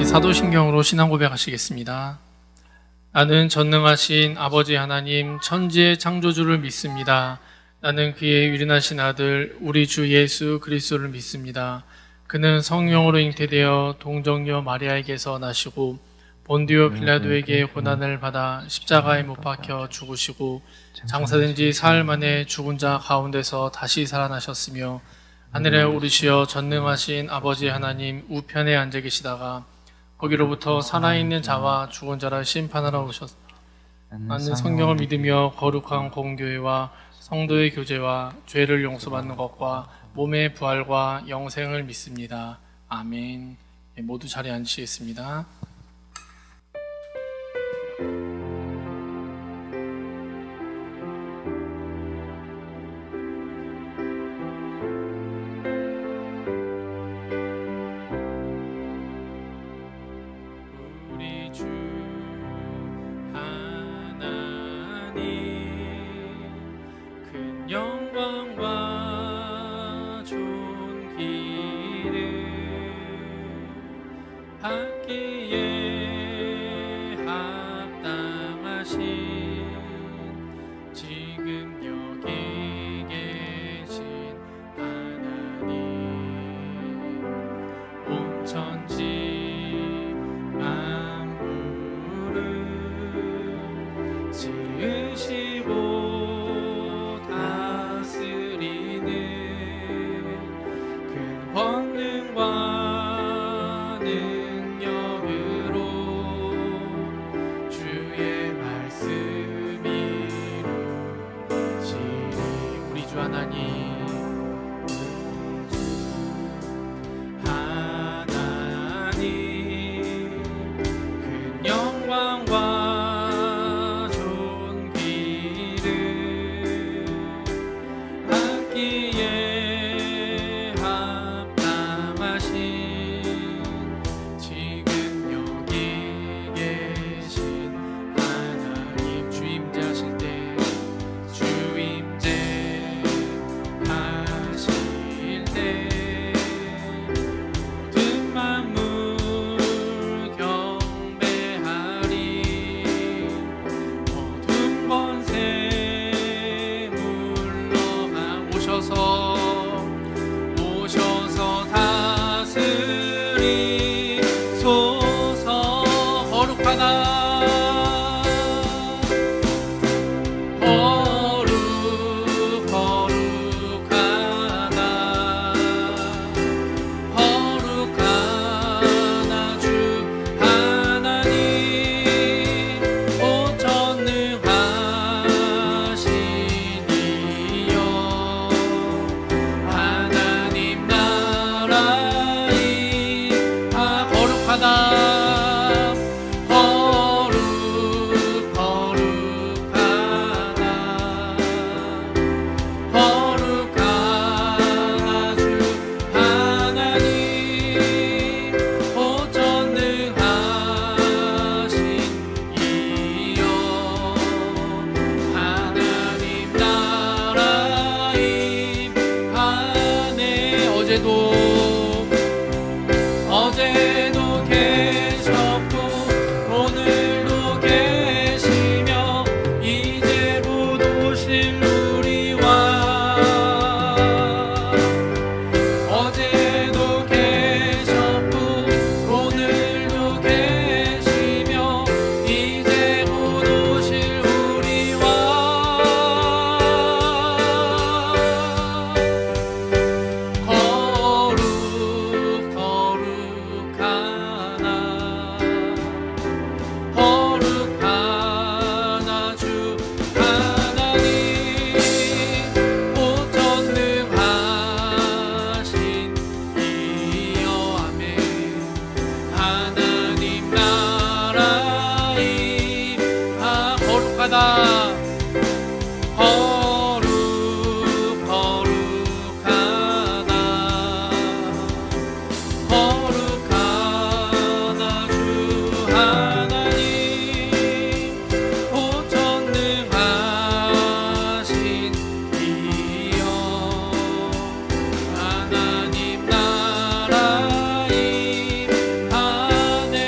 같이 사도신경으로 신앙 고백하시겠습니다. 나는 전능하신 아버지 하나님 천지의 창조주를 믿습니다. 나는 그의 유일하신 아들 우리 주 예수 그리스도를 믿습니다. 그는 성령으로 잉태되어 동정녀 마리아에게서 나시고 본디오 빌라도에게 고난을 받아 십자가에 못 박혀 죽으시고 장사된 지 사흘 만에 죽은 자 가운데서 다시 살아나셨으며 하늘에 오르시어 전능하신 아버지 하나님 우편에 앉아 계시다가 거기로부터 살아있는 자와 죽은 자를 심판하러 오셨다. 나는 성경을 믿으며 거룩한 공교회와 성도의 교제와 죄를 용서받는 것과 몸의 부활과 영생을 믿습니다. 아멘. 모두 자리에 앉으시겠습니다. 어제도 계셨고 오늘도 계시며 이제부도 오실 우리와 어제도 계셨고 오늘도 계시며 이제부도 오실 우리와 하나님 나라임 안에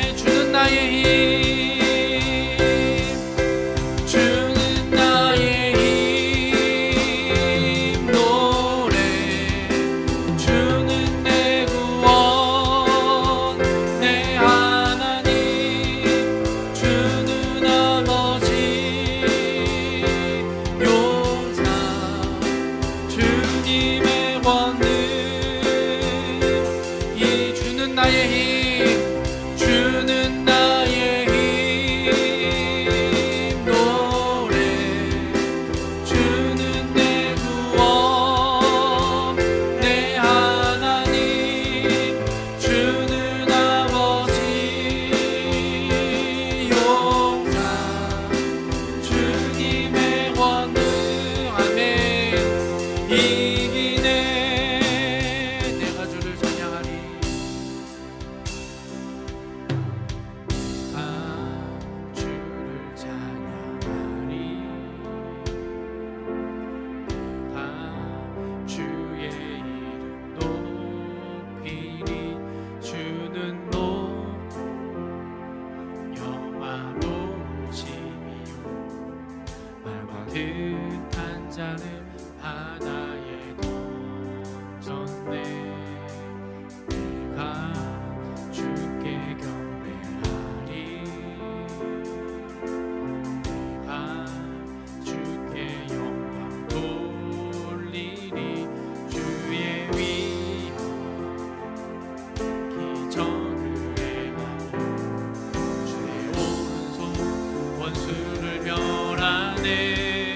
원수를 멸하네.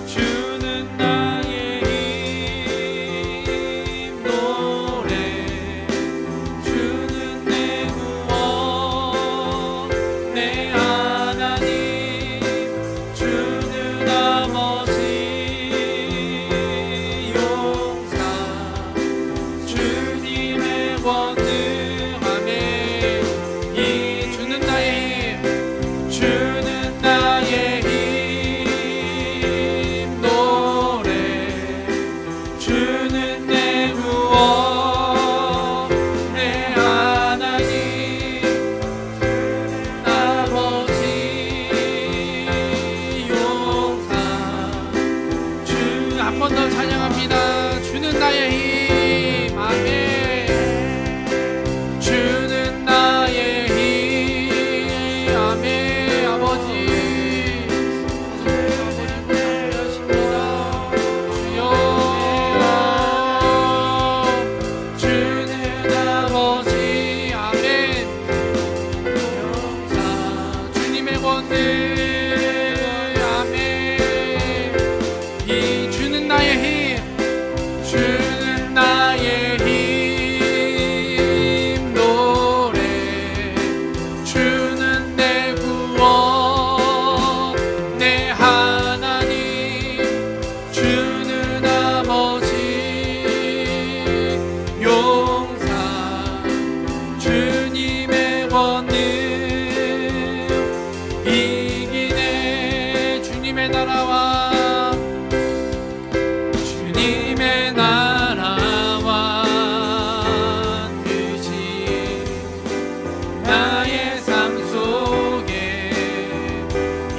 주는 나의 힘 노래, 주는 내 구원, 내 하나님, 주는 아버지 용사, 주님의 권능함에 이 주는 나의 힘, 주는 나의 힘 노래, 주는 내 구원, 내 하나님, 주는 아버지 용사. 주 한 번 더 찬양합니다. 주는 나의 힘. 아멘. 주는 나의 힘. 아멘. 아버지 하십니다. 주여, 주는 아버지. 아멘. 영사, 주님의 권능. 아멘. 이 주는 나의 힘, 주는 나의 힘 노래, 주는 내 구원, 내 하나님, 주는 아버지 용사, 주님의 권능 이기네. 주님의 나라와 주님의 나라와 뜻이 나의 삶 속에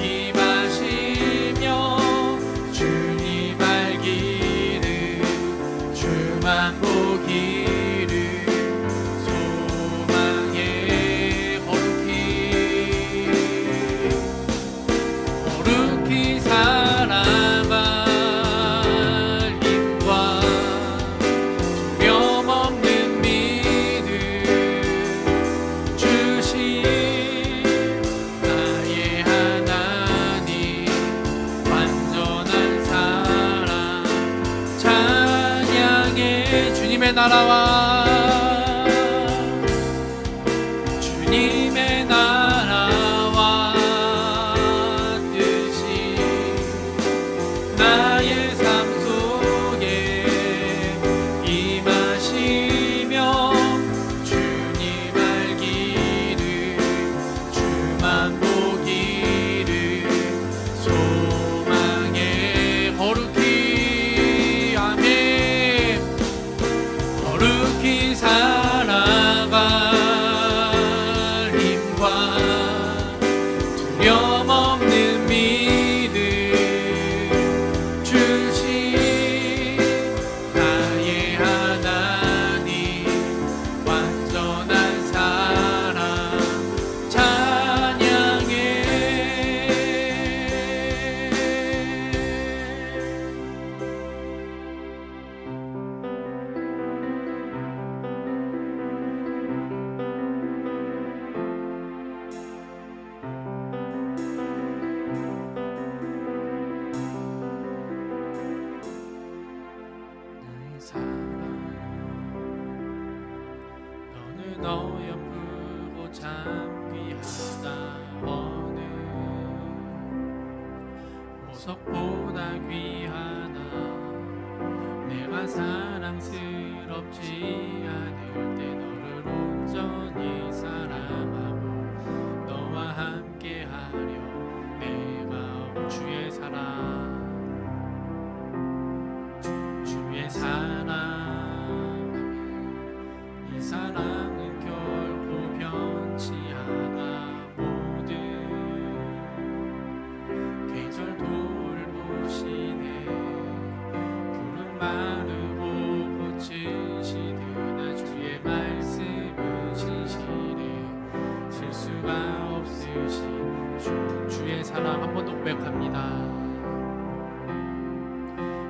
임하시며, 주님 알기를, 주만 보기를, 소망에 거룩히 살아갈 힘과 두려움 없는 믿음 주신 나의 하나님, 완전한 사랑 찬양해. 주님의 나라와 주님의 나라와 뜻이 나의 삶 속에 임하시며, 주님 알기를, 주만 보기를, 소망에 거룩히. 아멘. 거룩히 살아갈 힘과 두려움 없는 믿음 주신 나의 하나님, 완전한 사랑 찬양해. 나의 사랑, 너는 어여쁘고 참 귀하다. 어느 보석보다 귀하다. 내가 사랑스럽지 않을 때 너를 온전히 사랑하고 너와 함께하려 내가 온 주의 사랑, 주의 사랑. 이 사랑은 결코 변치 않아. 모든 계절 돌보시네. 푸른 마르고 꽃은 시드나 주의 말씀은 신실해. 실수가 없으신 주의 사랑. 한 번 더 고백합니다.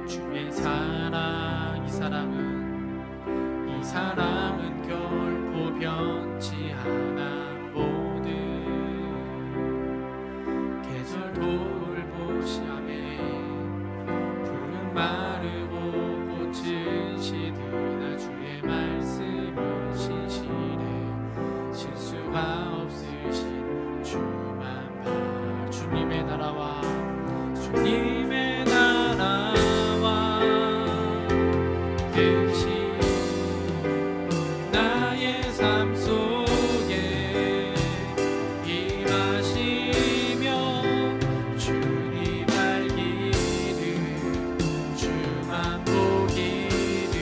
주의 사랑, 이 사랑은 결코 변치 않아. 모든 돌보시아멘. 푸른 마르고 꽃은 시드나 주의 말씀은 신실해. 실수가 없으신 주만 봐. 주님의 나라와 주님의 나라와 뜻이 나의 삶 속에 임하시며 주님 알기를 주만 보기를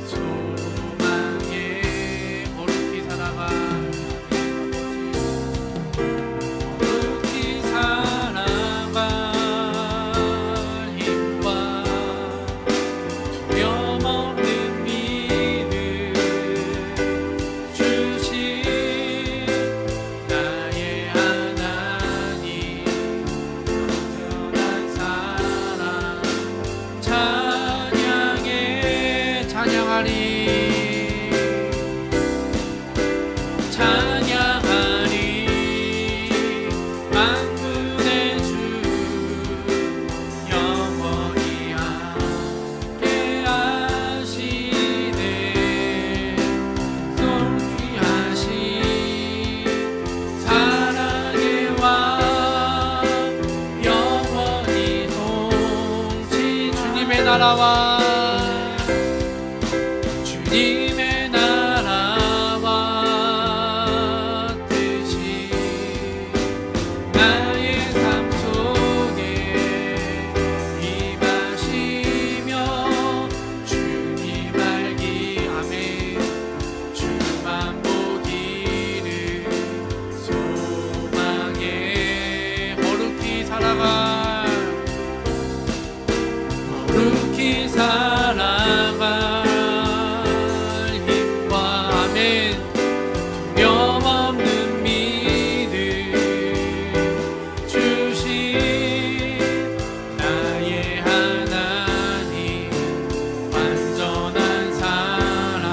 소망에 거룩히 살아가 거룩히 살아갈 힘과 두려움 없는 믿음 주신 나의 하나님 온전한 사랑 찬양하리 만군의 주 영원히 함께 하시네. 존귀하신 사랑의 왕 영원히 통치. 주님의 나라와 주님의 나라와 뜻이 나의 삶 속에 임하시며 주님 알기 아멘. 주만 보기를 소망해 거룩히 살아가 거룩히 살아갈 힘과 아멘. 두려움 없는 믿음 주신 나의 하나님 완전한 사랑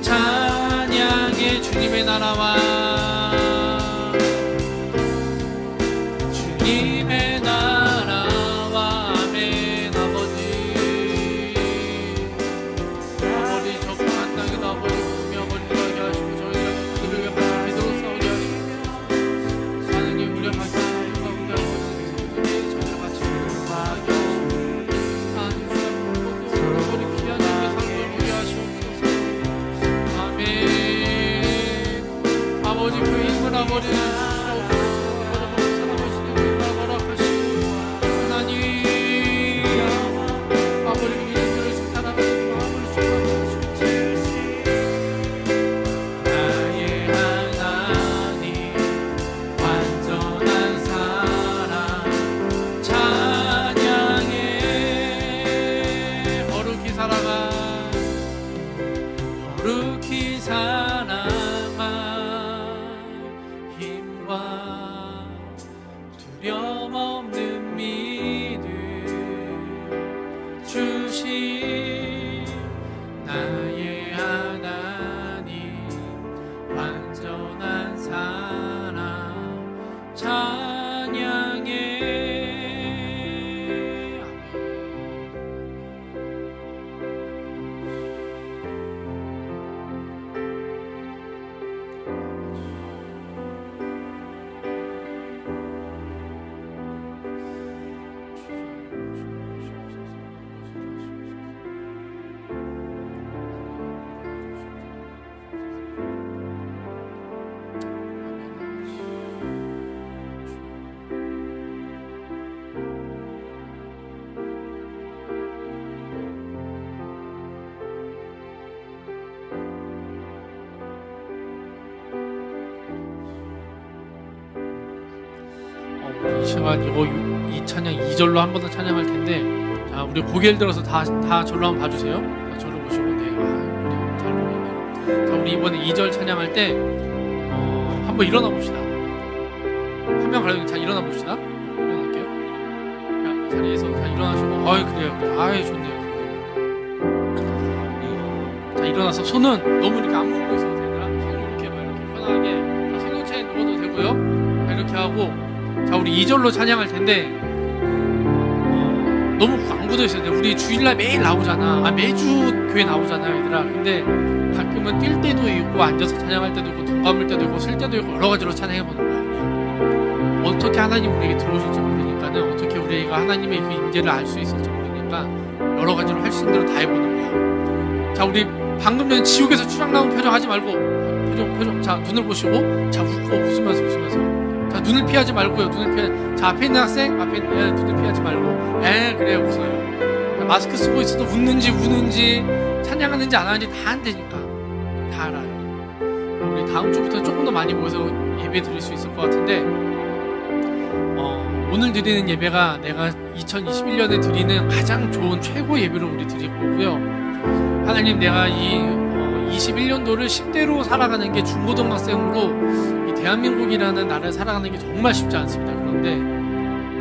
찬양해. 주님의 나라와 주님의 나라와 아멘. 아버지 적당한 땅에도 아버지 구며 거리하게 하시고 저희가 그들을 위해 같이 믿음으로 싸우게 하시고 하나님 우리가 같이 싸우는 가운데 아버지 저희를 같이 믿음하게 하시고 하나님 주여 우리 귀한 주의 삶을 보게 하시옵소서. 아멘. 아버지 그 힘을 아버지는 거룩히 살아갈 힘과 두려움 없는 믿음 주신 나의 하나님 완전한 사랑 찬양해. 이 시간 이 찬양 2절로 한 번 더 찬양할 텐데, 자 우리 고개를 들어서 다 절로 한번 봐주세요. 자, 절로 보시고, 네, 우리 잘 보이네요. 자 우리 이번에 2절 찬양할 때 한번 일어나 봅시다. 한 명 가려면 자 일어나 봅시다. 일어날게요. 자, 자리에서 자 일어나시고, 그래요. 아이 좋네요. 자 일어나서 손은 너무 이렇게 안 묶고 있어도 되더라. 손을 이렇게 막 이렇게 편하게, 자, 생명체에 누워도 되고요. 자, 이렇게 하고 자, 우리 2절로 찬양할 텐데 너무 안 굳어 있어야 돼. 우리 주일날 매일 나오잖아. 매주 교회 나오잖아, 얘들아. 근데 가끔은 뛸 때도 있고 앉아서 찬양할 때도 있고 돈 감을 때도 있고 쓸 때도 있고 여러 가지로 찬양해보는 거야. 그냥 어떻게 하나님 우리에게 들어오실지 모르니까는, 어떻게 우리가 하나님의 그 임재를 알 수 있을지 모르니까 여러 가지로 할 수 있는 대로 다 해보는 거야. 자, 우리 방금 전에 지옥에서 추락 나온 표정 하지 말고, 표정. 자, 눈을 보시고, 자, 웃고 웃으면서. 자, 눈을 피하지 말고요. 자, 앞에 있는 학생, 눈을 피하지 말고. 그래, 웃어요. 자, 마스크 쓰고 있어도 웃는지 우는지 찬양하는지 안 하는지 다 안 되니까. 다 알아요. 우리 다음 주부터 조금 더 많이 모여서 예배 드릴 수 있을 것 같은데, 오늘 드리는 예배가 내가 2021년에 드리는 가장 좋은 최고 예배로 우리 드릴 거고요. 하나님, 내가 이 21년도를 10대로 살아가는 게, 중고등학생으로 이 대한민국이라는 나라를 살아가는 게 정말 쉽지 않습니다. 그런데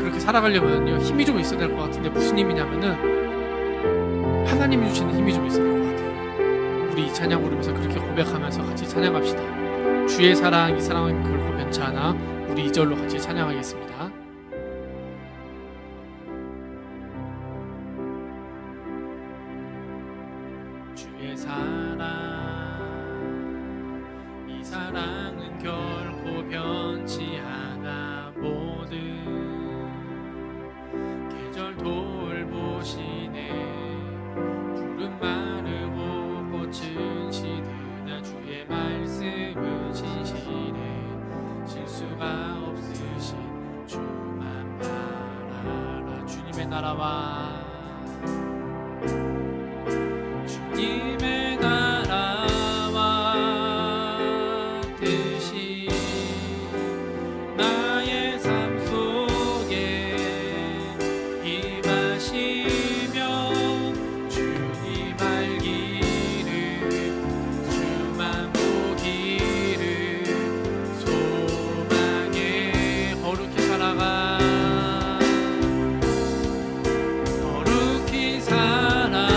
그렇게 살아가려면요, 힘이 좀 있어야 될 것 같은데, 무슨 힘이냐면은 하나님이 주시는 힘이 좀 있어야 될 것 같아요. 우리 이 찬양 부르면서 그렇게 고백하면서 같이 찬양합시다. 주의 사랑, 이 사랑은 결코 변치 않아. 우리 2절로 같이 찬양하겠습니다. 주의 사랑, 이 사랑은 결코 변치 않아. 모든 계절 돌보시네. 푸른 마르고 꽃은 시드나 주의 말씀은 신실해. 실수가 없으신 주만 바라라. 주님의 나라와 주님의 나라와 뜻이 나의 삶 속에 임하시며, 주님 알기를, 주만 보기를 소망해. 거룩히 살아가, 거룩히 살아가.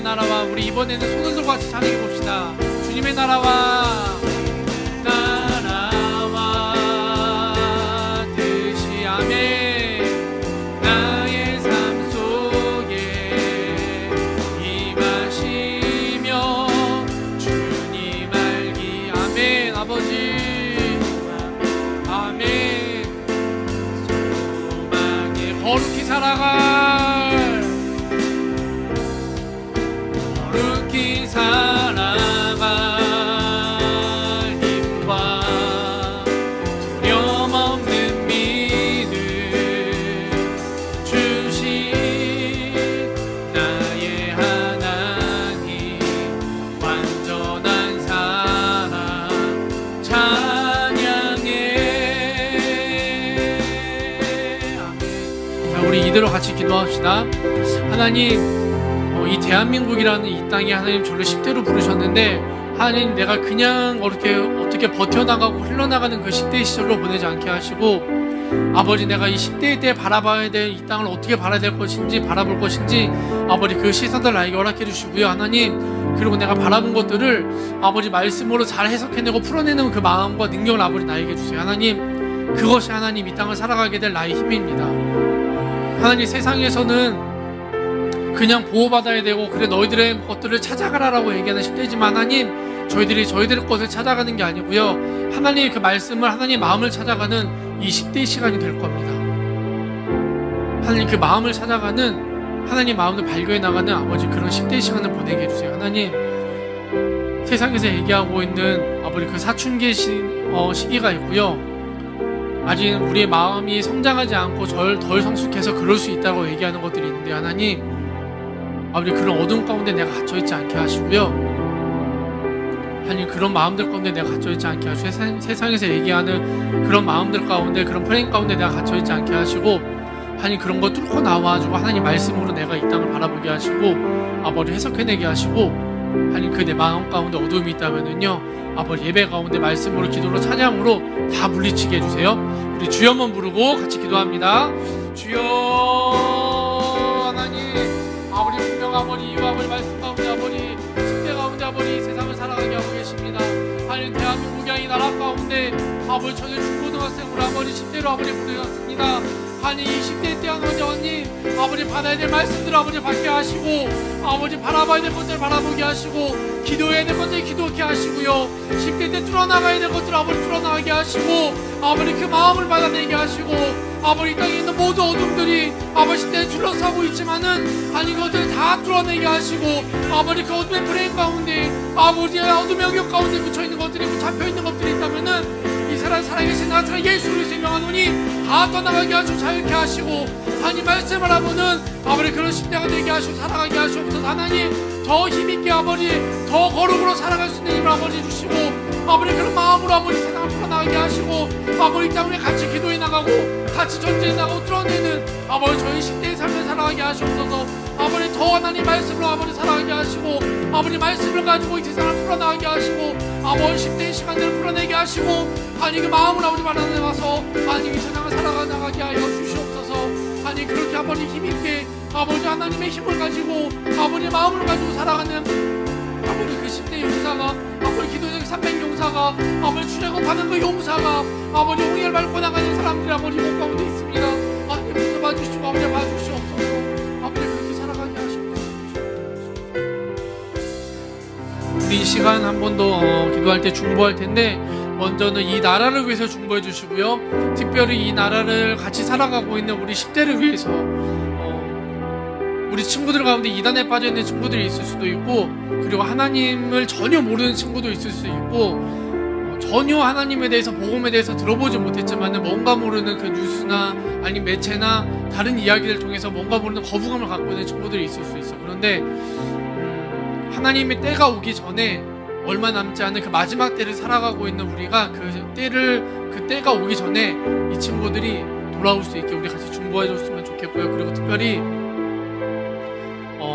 나라와, 우리 이번에는 손을 들고 같이 찬양해 봅시다. 주님의 나라와 뜻이, 아멘. 나의 삶 속에 임하시며, 주님 알기, 아멘. 아버지, 아멘. 소망에 거룩히 살아가, 거룩히 살아갈 힘과 두려움 없는 믿음 주신 나의 하나님, 완전한 사랑 찬양해. 아멘. 자, 우리 이대로 같이 기도합시다. 하나님, 이 대한민국이라는 이 땅에 하나님 저를 10대로 부르셨는데, 하나님, 내가 그냥 어떻게 버텨나가고 흘러나가는 그 10대 시절로 보내지 않게 하시고, 아버지, 내가 이 10대 때 바라봐야 될 이 땅을 어떻게 바라야 될 것인지, 바라볼 것인지, 아버지, 그 시선들 나에게 허락해 주시고요. 하나님, 그리고 내가 바라본 것들을 아버지 말씀으로 잘 해석해내고 풀어내는 그 마음과 능력을 아버지 나에게 주세요. 하나님, 그것이 하나님 이 땅을 살아가게 될 나의 힘입니다. 하나님, 세상에서는 그냥 보호받아야 되고, 그래 너희들의 것들을 찾아가라라고 얘기하는 10대지만, 하나님, 저희들의 것을 찾아가는 게 아니고요, 하나님 그 말씀을, 하나님 마음을 찾아가는 이 10대의 시간이 될 겁니다. 하나님 그 마음을 찾아가는, 하나님 마음을 발견해 나가는 아버지 그런 10대의 시간을 보내게 해주세요. 하나님, 세상에서 얘기하고 있는 아버지 그 사춘기 시기가 있고요, 아직 우리의 마음이 성장하지 않고 덜 성숙해서 그럴 수 있다고 얘기하는 것들이 있는데, 하나님, 아버지 그런 어둠 가운데 내가 갇혀있지 않게 하시고요, 하나님 그런 마음들 가운데 내가 갇혀있지 않게 하시고, 세상에서 얘기하는 그런 마음들 가운데, 그런 프레임 가운데 내가 갇혀있지 않게 하시고, 하나님 그런 거 뚫고 나와가지고 하나님 말씀으로 내가 이 땅을 바라보게 하시고, 아버지 해석해내게 하시고, 하나님 그 내 마음 가운데 어둠이 있다면은요, 아버지 예배 가운데 말씀으로 기도로 찬양으로 다 물리치게 해주세요. 우리 주여 한번 부르고 같이 기도합니다. 주여 하나님 아버지 분명 아버지 이와 아버지 말씀 가운데 아버지 십대 가운데 아버지 세상을 살아가게 하고 계십니다. 하나님 대한민국의 이 나라 가운데 아버지 저희 중고등학생으로 아버지 10대로 아버지 보내셨습니다. 아니 20대 때 아버지 아버지 받아야 될 말씀들 아버지 받게 하시고 아버지 바라봐야 될 것들 바라보게 하시고 기도해야 될 것들 기도하게 하시고요. 10대 때 뚫어나가야 될 것들 아버지 뚫어나가게 하시고 아버지 그 마음을 받아내게 하시고 아버지 이 땅에 있는 모든 어둠들이 아버지 10대에 둘러싸고 있지만은 아니 그것들 다 뚫어내게 하시고 아버지 그 어둠의 브레인 가운데 아버지의 어둠의 영역 가운데 묻혀있는 것들이 잡혀있는 것들이 있다면은 이스라엘 살아계신 나사렛 예수 그리스도의 명하노니 다 떠나가게 하시고 자유케 하시고 하나님 말씀을 하고는 아버지 그런 10대가 되게 하시고 살아가게 하시옵소서. 하나님 더 힘있게 아버지 더 거룩으로 살아갈 수 있는 힘을 아버지 주시고 아버지 그런 마음으로 아버지 세상을 풀어나가게 하시고 아버지 이 땅에 같이 기도해 나가고 같이 전쟁해 나가고 뚫어내는 아버지 저희 10대의 삶을 살아가게 하시옵소서. 아버지 더 하나님 말씀으로 아버지 살아가게 하시고 아버지 말씀을 가지고 이 세상을 풀어나가게 하시고 아버지 10대의 시간들을 풀어내게 하시고 아니 그 마음을 아버지 받아내와서 아니 이 세상을 살아가게 하여 주시옵소서. 아니 그렇게 아버지 힘있게 아버지 하나님의 힘을 가지고 아버지 마음을 가지고 살아가는 아버지 그 10대 용사가 아버지 기도적 300용사가 아버지 출애굽하는 그 용사가 아버지 홍해를 밟고 나가는 사람들이 아버지 몸 가운데 있습니다. 아버지 붙잡아 주시고 아버지 봐주시옵소서. 아버지 그렇게 살아가게 하시옵소서. 우리 이 시간 한 번 더 기도할 때 중보할 텐데 먼저는 이 나라를 위해서 중보해 주시고요. 특별히 이 나라를 같이 살아가고 있는 우리 10대를 위해서 우리 친구들 가운데 이단에 빠져있는 친구들이 있을 수도 있고 그리고 하나님을 전혀 모르는 친구도 있을 수 있고 전혀 하나님에 대해서 복음에 대해서 들어보지 못했지만 뭔가 모르는 그 뉴스나 아니면 매체나 다른 이야기를 통해서 뭔가 모르는 거부감을 갖고 있는 친구들이 있을 수 있어. 그런데 하나님의 때가 오기 전에 얼마 남지 않은 그 마지막 때를 살아가고 있는 우리가 그 때가 오기 전에 이 친구들이 돌아올 수 있게 우리 같이 중보해 줬으면 좋겠고요. 그리고 특별히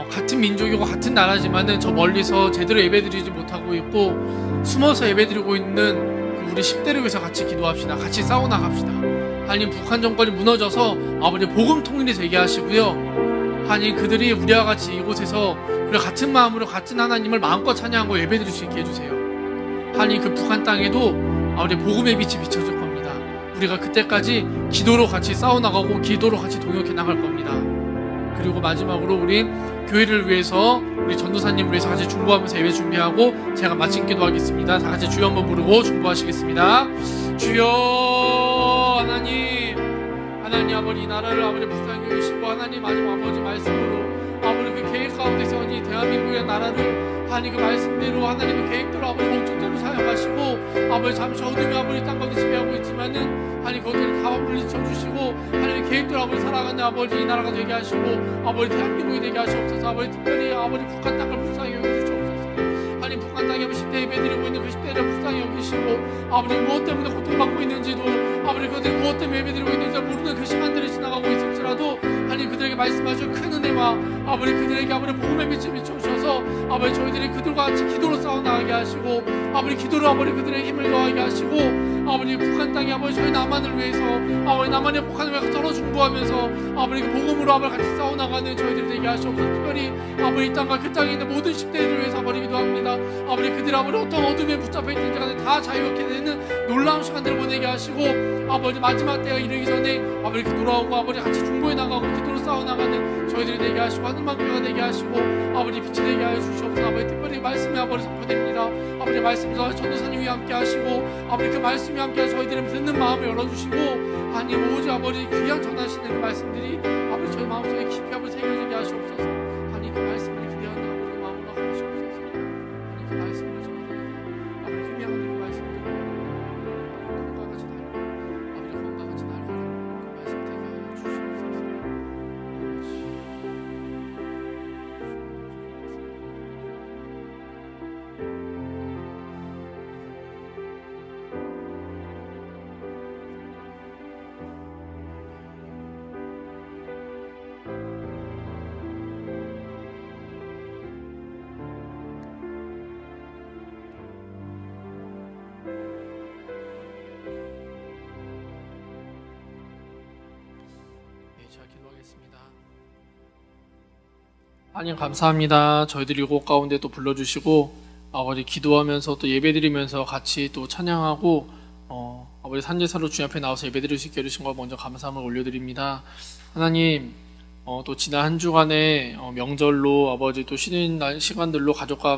같은 민족이고 같은 나라지만은 저 멀리서 제대로 예배드리지 못하고 있고 숨어서 예배드리고 있는 그 우리 10대를 위해서 같이 기도합시다. 같이 싸워나갑시다. 하나님 북한 정권이 무너져서 아버지 복음 통일이 되게 하시고요. 하나님 그들이 우리와 같이 이곳에서 우리가 같은 마음으로 같은 하나님을 마음껏 찬양하고 예배드릴 수 있게 해주세요. 하나님 그 북한 땅에도 아버지 복음의 빛이 비춰질 겁니다. 우리가 그때까지 기도로 같이 싸워나가고 기도로 같이 동역해 나갈 겁니다. 그리고 마지막으로 우리 교회를 위해서 우리 전도사님을 위해서 같이 중보하면서 예배 준비하고 제가 마친 기도하겠습니다. 다 같이 주여 한번 부르고 중보하시겠습니다. 주여 하나님 아버지 이 나라를 아버지 불쌍히 여기시고 하나님 마지막 아버지 말씀으로 아버지 그 계획 가운데서 이 대한민국의 나라를 하나님 그 말씀대로 하나님의 계획대로 아버지 목적대로 사용하시고 아버지 잠시 어둠이 아버지 땅 가운데 지배하고 있지만은 하나님 그것들을 다 물리쳐 주시고 하나님의 계획대로 아버지 살아가는 아버지 이 나라가 되게 하시고 아버지 대한민국이 되게 하시옵소서. 아버지 특별히 아버지 북한 땅을 불쌍히 여기주시옵소서. 하나님 북한 땅에 10대 예배드리고 있는 그 10대를 불쌍히 여기시고 아버지 무엇 때문에 고통받고 있는지도 아버지 그들이 무엇 때문에 예배드리고 있는지 모르는 그 시간들이 지나가고 있을지라도 하나님 그들에게 말씀하시고 큰 은혜와 아버지 그들에게 아버지 복음의 빛을 비춰주셔서 아버지 저희들이 그들과 같이 기도로 싸워나가게 하시고 아버지 기도로 아버지 그들의 힘을 더하게 하시고 아버지 북한 땅에 아버지 저희 남한을 위해서 아버지 남한의 북한을 위해서 서로 중보하면서 아버지 그 복음으로 아버지 같이 싸워나가는 저희들이 되게 하시옵소서. 특별히 아버지 이 땅과 그 땅에 있는 모든 10대를 위해서 아버지 기도합니다. 아버지 그들이 아버지 어떤 어둠에 붙잡혀 있는지 간에 다 자유롭게 되는 놀라운 시간들을 보내게 하시고 아버지 마지막 때가 이르기 전에 아버지 돌아오고 아버지 같이 중보해 나가고 기도로 싸워나가는 저희들이 되게 하시고 하늘만 교회가 되게 하시고 아버지 빛이 되게 하여 주시옵소서. 아버지 특별히 말씀이 아버지 선포됩니다. 아버지 말씀에서 전도사님이 함께 하시고 아버지 그 말씀이 함께 저희들을 듣는 마음을 열어주시고 하나님 오직 아버지 귀한 전하시는 그 말씀들이 아버지 저희 마음속에 깊이 아버지 새겨지게 하시옵소서. 하나님 그 말씀을 기대하는 아버지 마음으로 하시옵소서. 하나님 그 말씀을 저희들이 아버지 희미하는 그 말씀을 꿈과 같이 달고 아버지 꿈과 같이 날고 그 말씀 되게 하여 주시옵소서. 기도하겠습니다. 하나님 감사합니다. 저희들 이곳 가운데 또 불러주시고 아버지 기도하면서 또 예배드리면서 같이 또 찬양하고 아버지 산제사로 주님 앞에 나와서 예배드릴 수 있게 해주신 것 먼저 감사함을 올려드립니다. 하나님 또 지난 한 주간에 명절로 아버지 또 쉬는 날 시간들로 가족과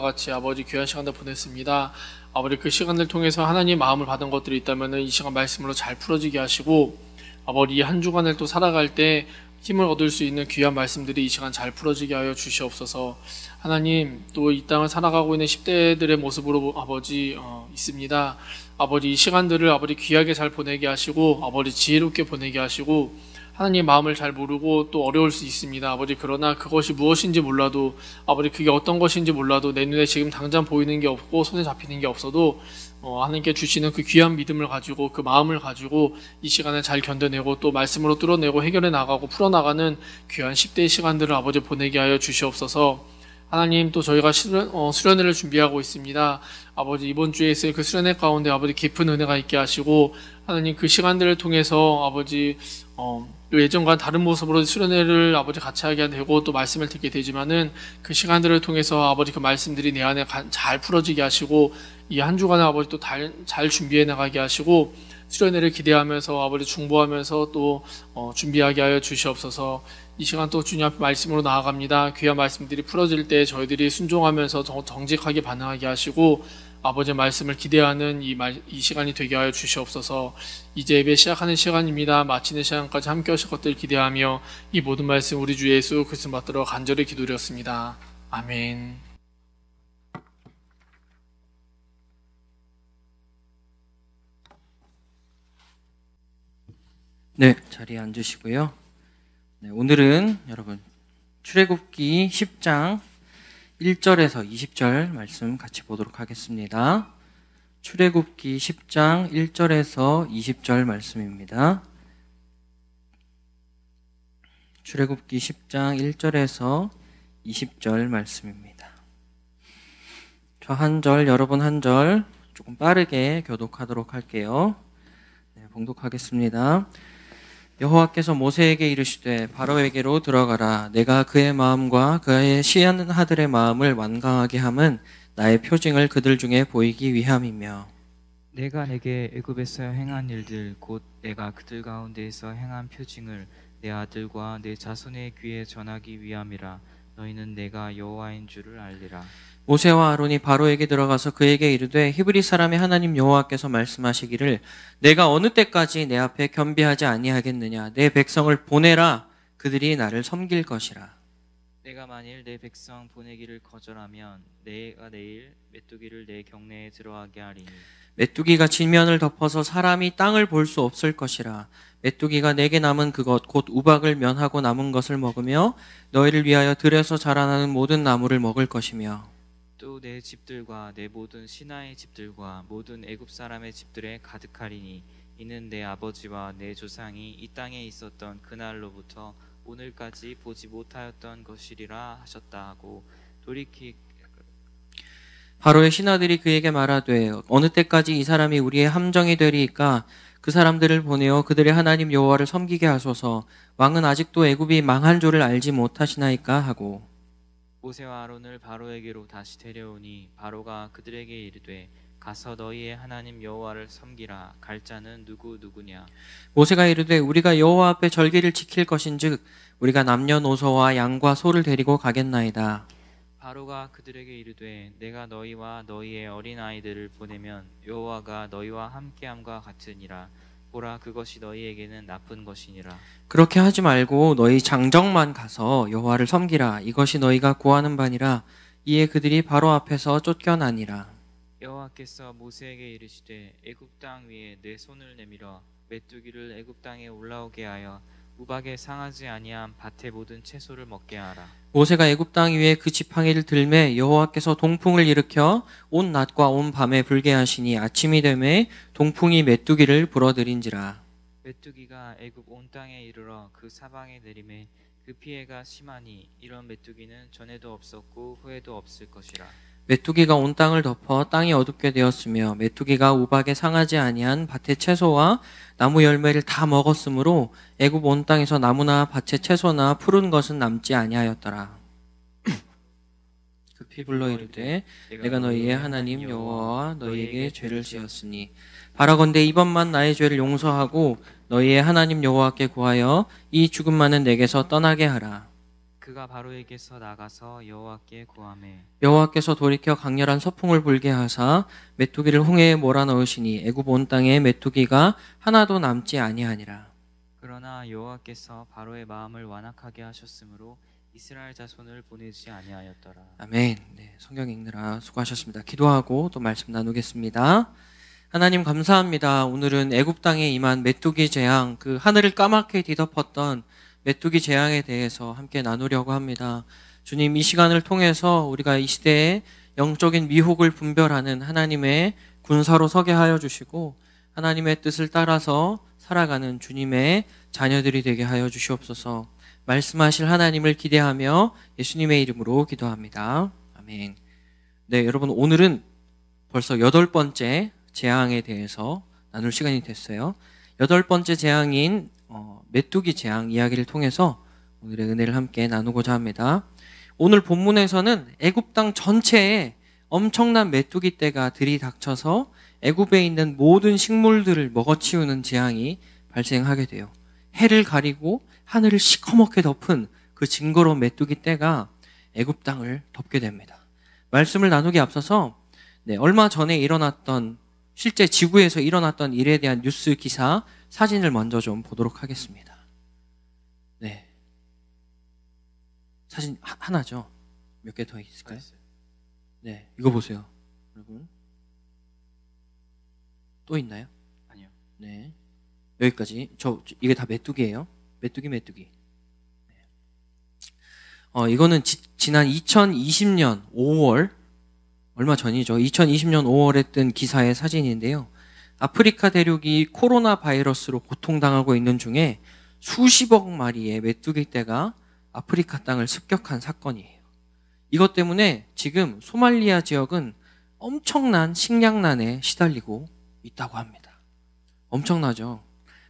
같이 아버지 귀한 시간들 보냈습니다. 아버지 그 시간들 통해서 하나님 마음을 받은 것들이 있다면 이 시간 말씀으로 잘 풀어지게 하시고 아버지 이 한 주간을 또 살아갈 때 힘을 얻을 수 있는 귀한 말씀들이 이 시간 잘 풀어지게 하여 주시옵소서. 하나님 또 이 땅을 살아가고 있는 10대들의 모습으로 아버지 있습니다. 아버지 이 시간들을 아버지 귀하게 잘 보내게 하시고 아버지 지혜롭게 보내게 하시고 하나님 마음을 잘 모르고 또 어려울 수 있습니다. 아버지 그러나 그것이 무엇인지 몰라도 아버지 그게 어떤 것인지 몰라도 내 눈에 지금 당장 보이는 게 없고 손에 잡히는 게 없어도 하나님께 주시는 그 귀한 믿음을 가지고 그 마음을 가지고 이 시간을 잘 견뎌내고 또 말씀으로 뚫어내고 해결해 나가고 풀어나가는 귀한 10대의 시간들을 아버지 보내게 하여 주시옵소서. 하나님 또 저희가 수련회를 준비하고 있습니다. 아버지 이번 주에 있을 그 수련회 가운데 아버지 깊은 은혜가 있게 하시고 하나님 그 시간들을 통해서 아버지 예전과 다른 모습으로 수련회를 아버지 같이 하게 되고 또 말씀을 듣게 되지만은 그 시간들을 통해서 아버지 그 말씀들이 내 안에 잘 풀어지게 하시고 이 한 주간에 아버지 또 잘 준비해 나가게 하시고 수련회를 기대하면서 아버지 중보하면서 또 준비하게 하여 주시옵소서. 이 시간 또 주님 앞에 말씀으로 나아갑니다. 귀한 말씀들이 풀어질 때 저희들이 순종하면서 정직하게 반응하게 하시고 아버지의 말씀을 기대하는 이 시간이 되게 하여 주시옵소서. 이제 예배 시작하는 시간입니다. 마치는 시간까지 함께 하실 것들 기대하며 이 모든 말씀 우리 주 예수 그리스도 받들어 간절히 기도드렸습니다. 아멘. 네, 자리에 앉으시고요. 네, 오늘은 여러분 출애굽기 10장 1절에서 20절 말씀 같이 보도록 하겠습니다. 출애굽기 10장 1절에서 20절 말씀입니다. 출애굽기 10장 1절에서 20절 말씀입니다. 저 한 절, 여러분 한 절 조금 빠르게 교독하도록 할게요. 네, 봉독하겠습니다. 여호와께서 모세에게 이르시되 바로에게로 들어가라. 내가 그의 마음과 그의 시한하들의 마음을 완강하게 함은 나의 표징을 그들 중에 보이기 위함이며 내가 내게 애굽에서 행한 일들 곧 내가 그들 가운데에서 행한 표징을 내 아들과 내 자손의 귀에 전하기 위함이라. 너희는 내가 여호와인 줄을 알리라. 모세와 아론이 바로에게 들어가서 그에게 이르되 히브리 사람의 하나님 여호와께서 말씀하시기를 내가 어느 때까지 내 앞에 겸비하지 아니하겠느냐. 내 백성을 보내라. 그들이 나를 섬길 것이라. 내가 만일 내 백성 보내기를 거절하면 내가 내일 메뚜기를 내 경내에 들어가게 하리니 메뚜기가 지면을 덮어서 사람이 땅을 볼 수 없을 것이라. 메뚜기가 내게 남은 그것 곧 우박을 면하고 남은 것을 먹으며 너희를 위하여 들에서 자라나는 모든 나무를 먹을 것이며 또 내 집들과 내 모든 신하의 집들과 모든 애굽 사람의 집들에 가득하리니 이는 내 아버지와 내 조상이 이 땅에 있었던 그날로부터 오늘까지 보지 못하였던 것이리라 하셨다 하고 돌이키 바로의 신하들이 그에게 말하되 어느 때까지 이 사람이 우리의 함정이 되리이까. 그 사람들을 보내어 그들의 하나님 여호와를 섬기게 하소서. 왕은 아직도 애굽이 망한 줄을 알지 못하시나이까 하고 모세와 아론을 바로에게로 다시 데려오니 바로가 그들에게 이르되 가서 너희의 하나님 여호와를 섬기라. 갈 자는 누구냐. 모세가 이르되 우리가 여호와 앞에 절기를 지킬 것인즉 우리가 남녀노소와 양과 소를 데리고 가겠나이다. 바로가 그들에게 이르되 내가 너희와 너희의 어린 아이들을 보내면 여호와가 너희와 함께함과 같으니라. 보라 그것이 너희에게는 나쁜 것이니라. 그렇게 하지 말고 너희 장정만 가서 여호와를 섬기라. 이것이 너희가 구하는 바니라. 이에 그들이 바로 앞에서 쫓겨나니라. 여호와께서 모세에게 이르시되 애굽 땅 위에 내 손을 내밀어 메뚜기를 애굽 땅에 올라오게 하여 우박에 상하지 아니한 밭의 모든 채소를 먹게 하라. 모세가 애굽 땅 위에 그 지팡이를 들매 여호와께서 동풍을 일으켜 온 낮과 온 밤에 불게 하시니 아침이 되매 동풍이 메뚜기를 불어들인지라. 메뚜기가 애굽 온 땅에 이르러 그 사방에 내림에 그 피해가 심하니 이런 메뚜기는 전에도 없었고 후에도 없을 것이라. 메뚜기가 온 땅을 덮어 땅이 어둡게 되었으며 메뚜기가 우박에 상하지 아니한 밭의 채소와 나무 열매를 다 먹었으므로 애굽 온 땅에서 나무나 밭의 채소나 푸른 것은 남지 아니하였더라. 급히 불러 이르되 내가 너희의 하나님 여호와와 너희에게 죄를 지었으니 바라건대 이번만 나의 죄를 용서하고 너희의 하나님 여호와께 구하여 이 죽음만은 내게서 떠나게 하라. 그가 바로에게서 나가서 여호와께 구하매 여호와께서 돌이켜 강렬한 서풍을 불게 하사 메뚜기를 홍해에 몰아넣으시니 애굽 온 땅에 메뚜기가 하나도 남지 아니하니라. 그러나 여호와께서 바로의 마음을 완악하게 하셨으므로 이스라엘 자손을 보내지 아니하였더라. 아멘. 네, 성경 읽느라 수고하셨습니다. 기도하고 또 말씀 나누겠습니다. 하나님 감사합니다. 오늘은 애굽 땅에 임한 메뚜기 재앙, 그 하늘을 까맣게 뒤덮었던 메뚜기 재앙에 대해서 함께 나누려고 합니다. 주님, 이 시간을 통해서 우리가 이 시대에 영적인 미혹을 분별하는 하나님의 군사로 서게 하여 주시고 하나님의 뜻을 따라서 살아가는 주님의 자녀들이 되게 하여 주시옵소서. 말씀하실 하나님을 기대하며 예수님의 이름으로 기도합니다. 아멘. 네, 여러분, 오늘은 벌써 8번째 재앙에 대해서 나눌 시간이 됐어요. 8번째 재앙인 메뚜기 재앙 이야기를 통해서 오늘의 은혜를 함께 나누고자 합니다. 오늘 본문에서는 애굽 땅 전체에 엄청난 메뚜기 떼가 들이닥쳐서 애굽에 있는 모든 식물들을 먹어치우는 재앙이 발생하게 돼요. 해를 가리고 하늘을 시커멓게 덮은 그 징그러운 메뚜기 떼가 애굽 땅을 덮게 됩니다. 말씀을 나누기 앞서서 얼마 전에 일어났던 실제 지구에서 일어났던 일에 대한 뉴스 기사 사진을 먼저 좀 보도록 하겠습니다. 네, 사진 하나죠. 몇 개 더 있을까요? 네, 이거 보세요, 여러분. 또 있나요? 아니요. 네, 여기까지. 이게 다 메뚜기예요. 메뚜기. 네. 이거는 지난 2020년 5월, 얼마 전이죠. 2020년 5월에 뜬 기사의 사진인데요. 아프리카 대륙이 코로나 바이러스로 고통당하고 있는 중에 수십억 마리의 메뚜기 떼가 아프리카 땅을 습격한 사건이에요. 이것 때문에 지금 소말리아 지역은 엄청난 식량난에 시달리고 있다고 합니다. 엄청나죠.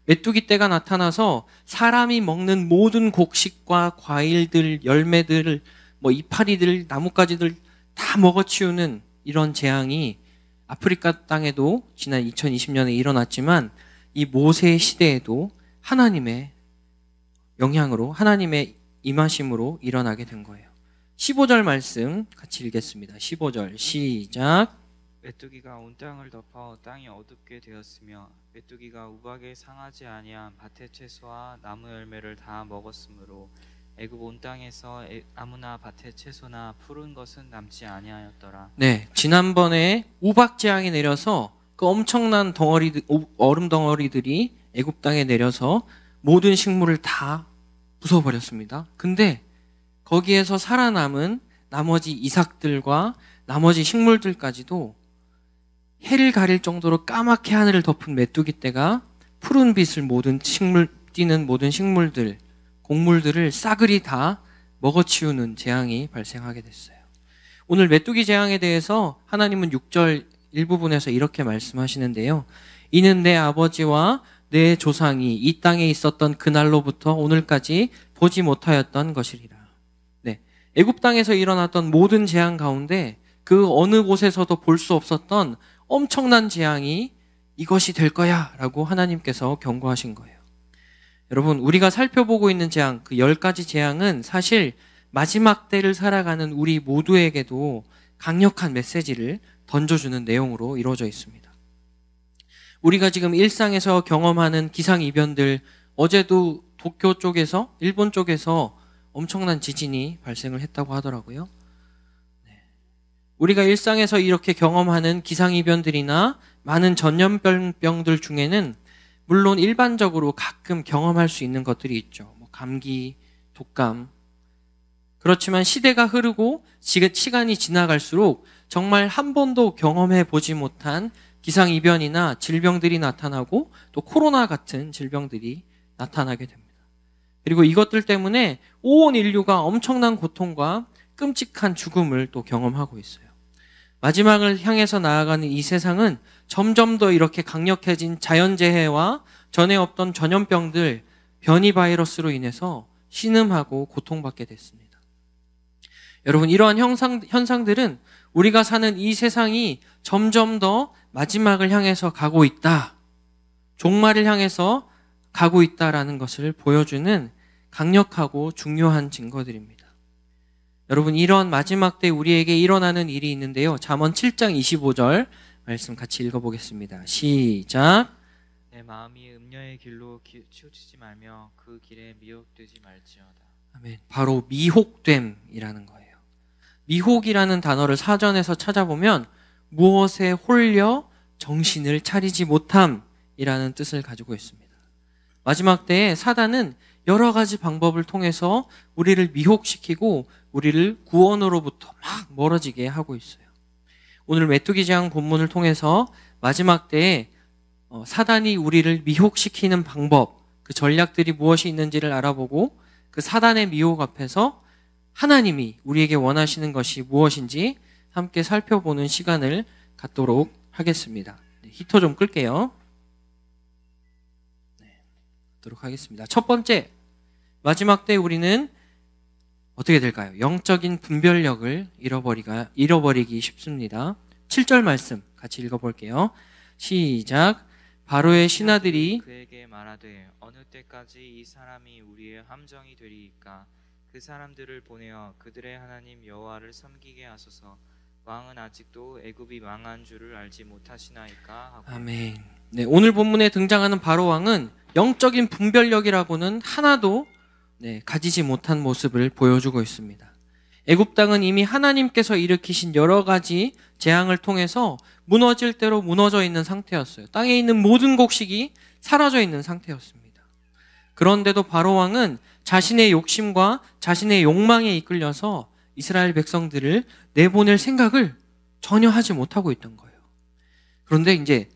메뚜기 떼가 나타나서 사람이 먹는 모든 곡식과 과일들, 열매들, 이파리들, 나뭇가지들 다 먹어치우는 이런 재앙이 아프리카 땅에도 지난 2020년에 일어났지만 이 모세 시대에도 하나님의 영향으로, 하나님의 임하심으로 일어나게 된 거예요. 15절 말씀 같이 읽겠습니다. 15절 시작. 메뚜기가 온 땅을 덮어 땅이 어둡게 되었으며 메뚜기가 우박에 상하지 아니한 밭의 채소와 나무 열매를 다 먹었으므로 애굽 온 땅에서 나무나 밭의 채소나 푸른 것은 남지 아니하였더라. 네, 지난번에 우박 재앙이 내려서 그 엄청난 얼음 덩어리들이 애굽 땅에 내려서 모든 식물을 다 부숴버렸습니다. 근데 거기에서 살아남은 나머지 이삭들과 나머지 식물들까지도 해를 가릴 정도로 까맣게 하늘을 덮은 메뚜기 떼가 푸른 빛을 띠는 모든 식물들, 곡물들을 싸그리 다 먹어치우는 재앙이 발생하게 됐어요. 오늘 메뚜기 재앙에 대해서 하나님은 6절 일부분에서 이렇게 말씀하시는데요. 이는 내 아버지와 내 조상이 이 땅에 있었던 그날로부터 오늘까지 보지 못하였던 것이리라. 네, 애굽 땅에서 일어났던 모든 재앙 가운데 그 어느 곳에서도 볼 수 없었던 엄청난 재앙이 이것이 될 거야 라고 하나님께서 경고하신 거예요. 여러분, 우리가 살펴보고 있는 재앙, 그 10가지 재앙은 사실 마지막 때를 살아가는 우리 모두에게도 강력한 메시지를 던져주는 내용으로 이루어져 있습니다. 우리가 지금 일상에서 경험하는 기상이변들, 어제도 도쿄 쪽에서, 일본 쪽에서 엄청난 지진이 발생을 했다고 하더라고요. 우리가 일상에서 이렇게 경험하는 기상이변들이나 많은 전염병들 중에는 물론 일반적으로 가끔 경험할 수 있는 것들이 있죠. 감기, 독감. 그렇지만 시대가 흐르고 시간이 지나갈수록 정말 한 번도 경험해 보지 못한 기상이변이나 질병들이 나타나고 또 코로나 같은 질병들이 나타나게 됩니다. 그리고 이것들 때문에 온 인류가 엄청난 고통과 끔찍한 죽음을 또 경험하고 있어요. 마지막을 향해서 나아가는 이 세상은 점점 더 이렇게 강력해진 자연재해와 전에 없던 전염병들, 변이 바이러스로 인해서 신음하고 고통받게 됐습니다. 여러분, 이러한 현상들은 우리가 사는 이 세상이 점점 더 마지막을 향해서 가고 있다, 종말을 향해서 가고 있다라는 것을 보여주는 강력하고 중요한 증거들입니다. 여러분, 이런 마지막 때 우리에게 일어나는 일이 있는데요. 잠언 7장 25절 말씀 같이 읽어보겠습니다. 시작. 내 마음이 음녀의 길로 치우치지 말며 그 길에 미혹되지 말지어다. 아멘. 바로 미혹됨이라는 거예요. 미혹이라는 단어를 사전에서 찾아보면 무엇에 홀려 정신을 차리지 못함이라는 뜻을 가지고 있습니다. 마지막 때에 사단은 여러 가지 방법을 통해서 우리를 미혹시키고 우리를 구원으로부터 막 멀어지게 하고 있어요. 오늘 메뚜기 재앙 본문을 통해서 마지막 때에 사단이 우리를 미혹시키는 방법, 그 전략들이 무엇이 있는지를 알아보고 그 사단의 미혹 앞에서 하나님이 우리에게 원하시는 것이 무엇인지 함께 살펴보는 시간을 갖도록 하겠습니다. 히터 좀 끌게요. 하도록 하겠습니다. 첫 번째, 마지막 때 우리는 어떻게 될까요? 영적인 분별력을 잃어버리기 쉽습니다. 7절 말씀 같이 읽어볼게요. 시작. 바로의 신하들이 그에게 말하되 어느 때까지 이 사람이 우리의 함정이 되리이까? 그 사람들을 보내어 그들의 하나님 여호와를 섬기게 하소서. 왕은 아직도 애굽이 망한 줄을 알지 못하시나이까 하고. 아멘. 네, 오늘 본문에 등장하는 바로 왕은 영적인 분별력이라고는 하나도 가지지 못한 모습을 보여주고 있습니다. 애굽 땅은 이미 하나님께서 일으키신 여러 가지 재앙을 통해서 무너질 대로 무너져 있는 상태였어요. 땅에 있는 모든 곡식이 사라져 있는 상태였습니다. 그런데도 바로 왕은 자신의 욕심과 자신의 욕망에 이끌려서 이스라엘 백성들을 내보낼 생각을 전혀 하지 못하고 있던 거예요. 그런데 이제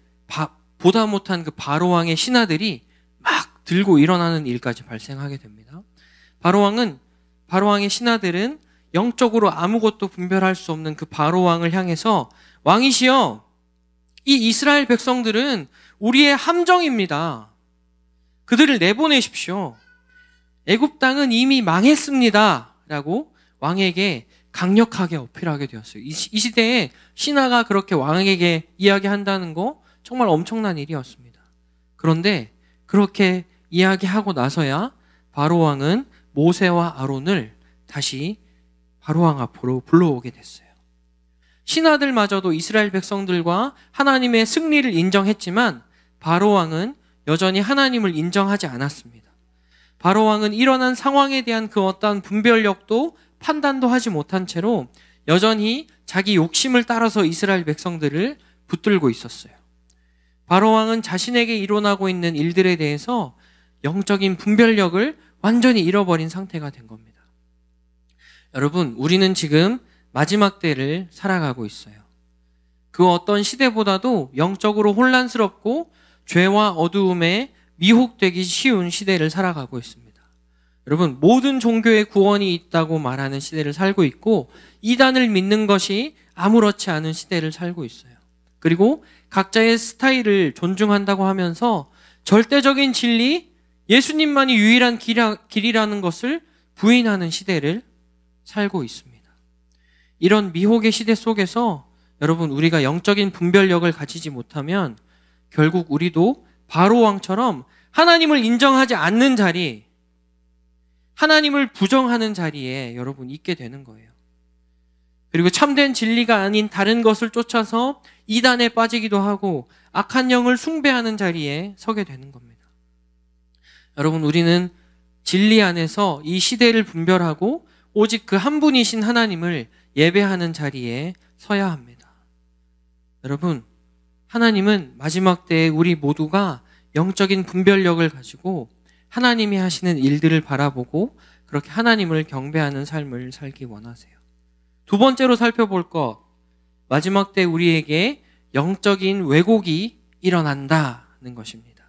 보다 못한 그 바로 왕의 신하들이 막 들고 일어나는 일까지 발생하게 됩니다. 바로 왕의 신하들은 영적으로 아무것도 분별할 수 없는 그 바로 왕을 향해서 왕이시여, 이 이스라엘 백성들은 우리의 함정입니다. 그들을 내보내십시오. 애굽 땅은 이미 망했습니다. 라고 왕에게 강력하게 어필하게 되었어요. 이 시대에 신하가 그렇게 왕에게 이야기한다는 거 정말 엄청난 일이었습니다. 그런데 그렇게 이야기하고 나서야 바로 왕은 모세와 아론을 다시 바로 왕 앞으로 불러오게 됐어요. 신하들마저도 이스라엘 백성들과 하나님의 승리를 인정했지만 바로 왕은 여전히 하나님을 인정하지 않았습니다. 바로 왕은 일어난 상황에 대한 그 어떠한 분별력도 판단도 하지 못한 채로 여전히 자기 욕심을 따라서 이스라엘 백성들을 붙들고 있었어요. 바로 왕은 자신에게 일어나고 있는 일들에 대해서 영적인 분별력을 완전히 잃어버린 상태가 된 겁니다. 여러분, 우리는 지금 마지막 때를 살아가고 있어요. 그 어떤 시대보다도 영적으로 혼란스럽고 죄와 어두움에 미혹되기 쉬운 시대를 살아가고 있습니다. 여러분, 모든 종교에 구원이 있다고 말하는 시대를 살고 있고 이단을 믿는 것이 아무렇지 않은 시대를 살고 있어요. 그리고 각자의 스타일을 존중한다고 하면서 절대적인 진리, 예수님만이 유일한 길이라는 것을 부인하는 시대를 살고 있습니다. 이런 미혹의 시대 속에서 여러분, 우리가 영적인 분별력을 가지지 못하면 결국 우리도 바로 왕처럼 하나님을 인정하지 않는 자리, 하나님을 부정하는 자리에 여러분 있게 되는 거예요. 그리고 참된 진리가 아닌 다른 것을 쫓아서 이단에 빠지기도 하고 악한 영을 숭배하는 자리에 서게 되는 겁니다. 여러분, 우리는 진리 안에서 이 시대를 분별하고 오직 그 한 분이신 하나님을 예배하는 자리에 서야 합니다. 여러분, 하나님은 마지막 때에 우리 모두가 영적인 분별력을 가지고 하나님이 하시는 일들을 바라보고 그렇게 하나님을 경배하는 삶을 살기 원하세요. 두 번째로 살펴볼 것, 마지막 때 우리에게 영적인 왜곡이 일어난다는 것입니다.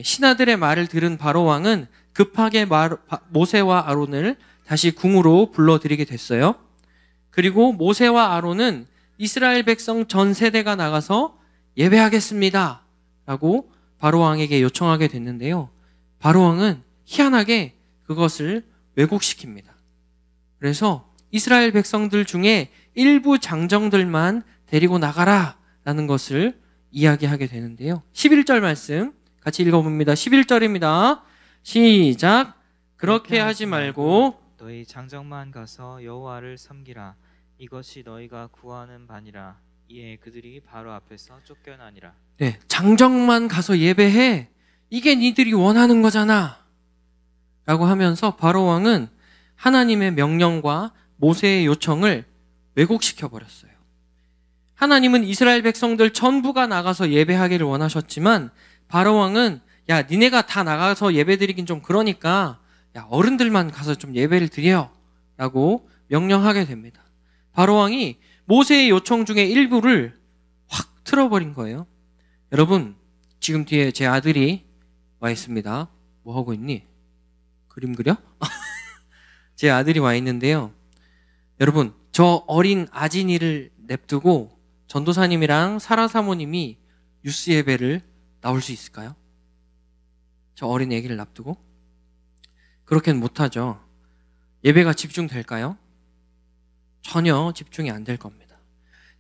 신하들의 말을 들은 바로 왕은 급하게 모세와 아론을 다시 궁으로 불러들이게 됐어요. 그리고 모세와 아론은 이스라엘 백성 전 세대가 나가서 예배하겠습니다 라고 바로왕에게 요청하게 됐는데요. 바로왕은 희한하게 그것을 왜곡시킵니다. 그래서 이스라엘 백성들 중에 일부 장정들만 데리고 나가라 라는 것을 이야기하게 되는데요. 11절 말씀 같이 읽어봅니다. 11절입니다. 시작. 그렇게 하지 말고 너희 장정만 가서 여호와를 섬기라. 이것이 너희가 구하는 바니라. 이에 그들이 바로 앞에서 쫓겨나니라. 네, 장정만 가서 예배해. 이게 니들이 원하는 거잖아 라고 하면서 바로왕은 하나님의 명령과 모세의 요청을 왜곡시켜 버렸어요. 하나님은 이스라엘 백성들 전부가 나가서 예배하기를 원하셨지만 바로왕은 야, 니네가 다 나가서 예배드리긴 좀 그러니까 야, 어른들만 가서 좀 예배를 드려 라고 명령하게 됩니다. 바로왕이 모세의 요청 중에 일부를 확 틀어버린 거예요. 여러분, 지금 뒤에 제 아들이 와 있습니다. 뭐 하고 있니? 그림 그려? 제 아들이 와 있는데요. 여러분, 저 어린 아진이를 냅두고 전도사님이랑 사라 사모님이 유스 예배를 나올 수 있을까요? 저 어린 애기를 놔두고? 그렇게는 못하죠. 예배가 집중될까요? 전혀 집중이 안 될 겁니다.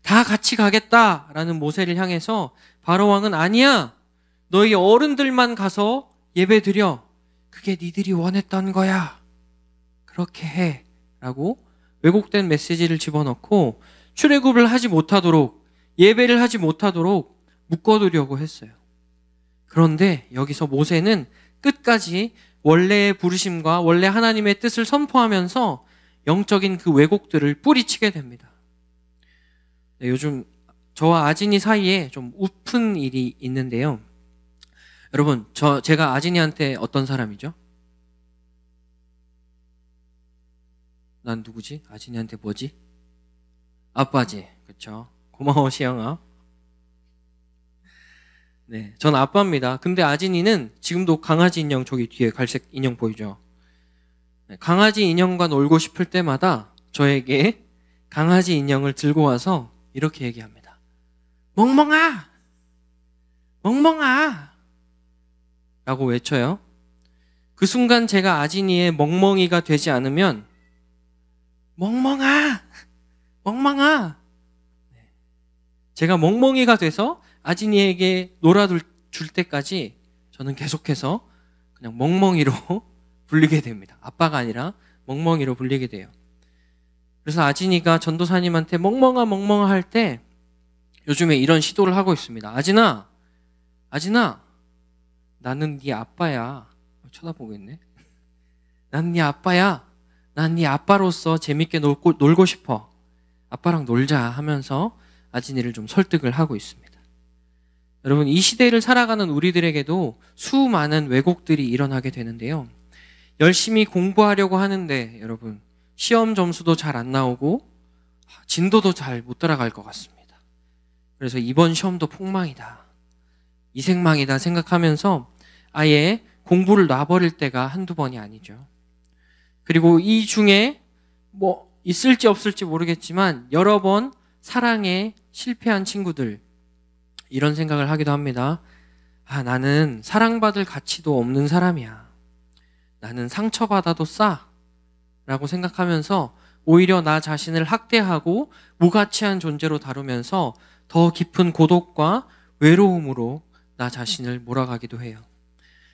다 같이 가겠다라는 모세를 향해서 바로왕은 아니야. 너희 어른들만 가서 예배 드려. 그게 니들이 원했던 거야. 그렇게 해. 라고 왜곡된 메시지를 집어넣고 출애굽을 하지 못하도록, 예배를 하지 못하도록 묶어두려고 했어요. 그런데 여기서 모세는 끝까지 원래의 부르심과 원래 하나님의 뜻을 선포하면서 영적인 그 왜곡들을 뿌리치게 됩니다. 네, 요즘 저와 아진이 사이에 좀 우픈 일이 있는데요. 여러분, 제가 아진이한테 어떤 사람이죠? 난 누구지? 아진이한테 뭐지? 아빠지. 그렇죠? 고마워, 시영아. 네, 전 아빠입니다. 근데 아진이는 지금도 강아지 인형, 저기 뒤에 갈색 인형 보이죠? 네, 강아지 인형과 놀고 싶을 때마다 저에게 강아지 인형을 들고 와서 이렇게 얘기합니다. 멍멍아! 멍멍아! 라고 외쳐요. 그 순간 제가 아진이의 멍멍이가 되지 않으면 멍멍아! 멍멍아! 제가 멍멍이가 돼서 아진이에게 놀아줄 때까지 저는 계속해서 그냥 멍멍이로 불리게 됩니다. 아빠가 아니라 멍멍이로 불리게 돼요. 그래서 아진이가 전도사님한테 멍멍아 멍멍아 할 때 요즘에 이런 시도를 하고 있습니다. 아진아, 나는 네 아빠야. 쳐다보고 있네. 나는 네 아빠야. 난 네 아빠로서 재밌게 놀고 싶어. 아빠랑 놀자 하면서 아진이를 좀 설득을 하고 있습니다. 여러분, 이 시대를 살아가는 우리들에게도 수많은 왜곡들이 일어나게 되는데요. 열심히 공부하려고 하는데 여러분, 시험 점수도 잘 안 나오고 진도도 잘 못 따라갈 것 같습니다. 그래서 이번 시험도 폭망이다, 이생망이다 생각하면서 아예 공부를 놔버릴 때가 한두 번이 아니죠. 그리고 이 중에 뭐 있을지 없을지 모르겠지만 여러 번 사랑에 실패한 친구들, 이런 생각을 하기도 합니다. 나는 사랑받을 가치도 없는 사람이야. 나는 상처받아도 싸. 라고 생각하면서 오히려 나 자신을 학대하고 무가치한 존재로 다루면서 더 깊은 고독과 외로움으로 나 자신을 몰아가기도 해요.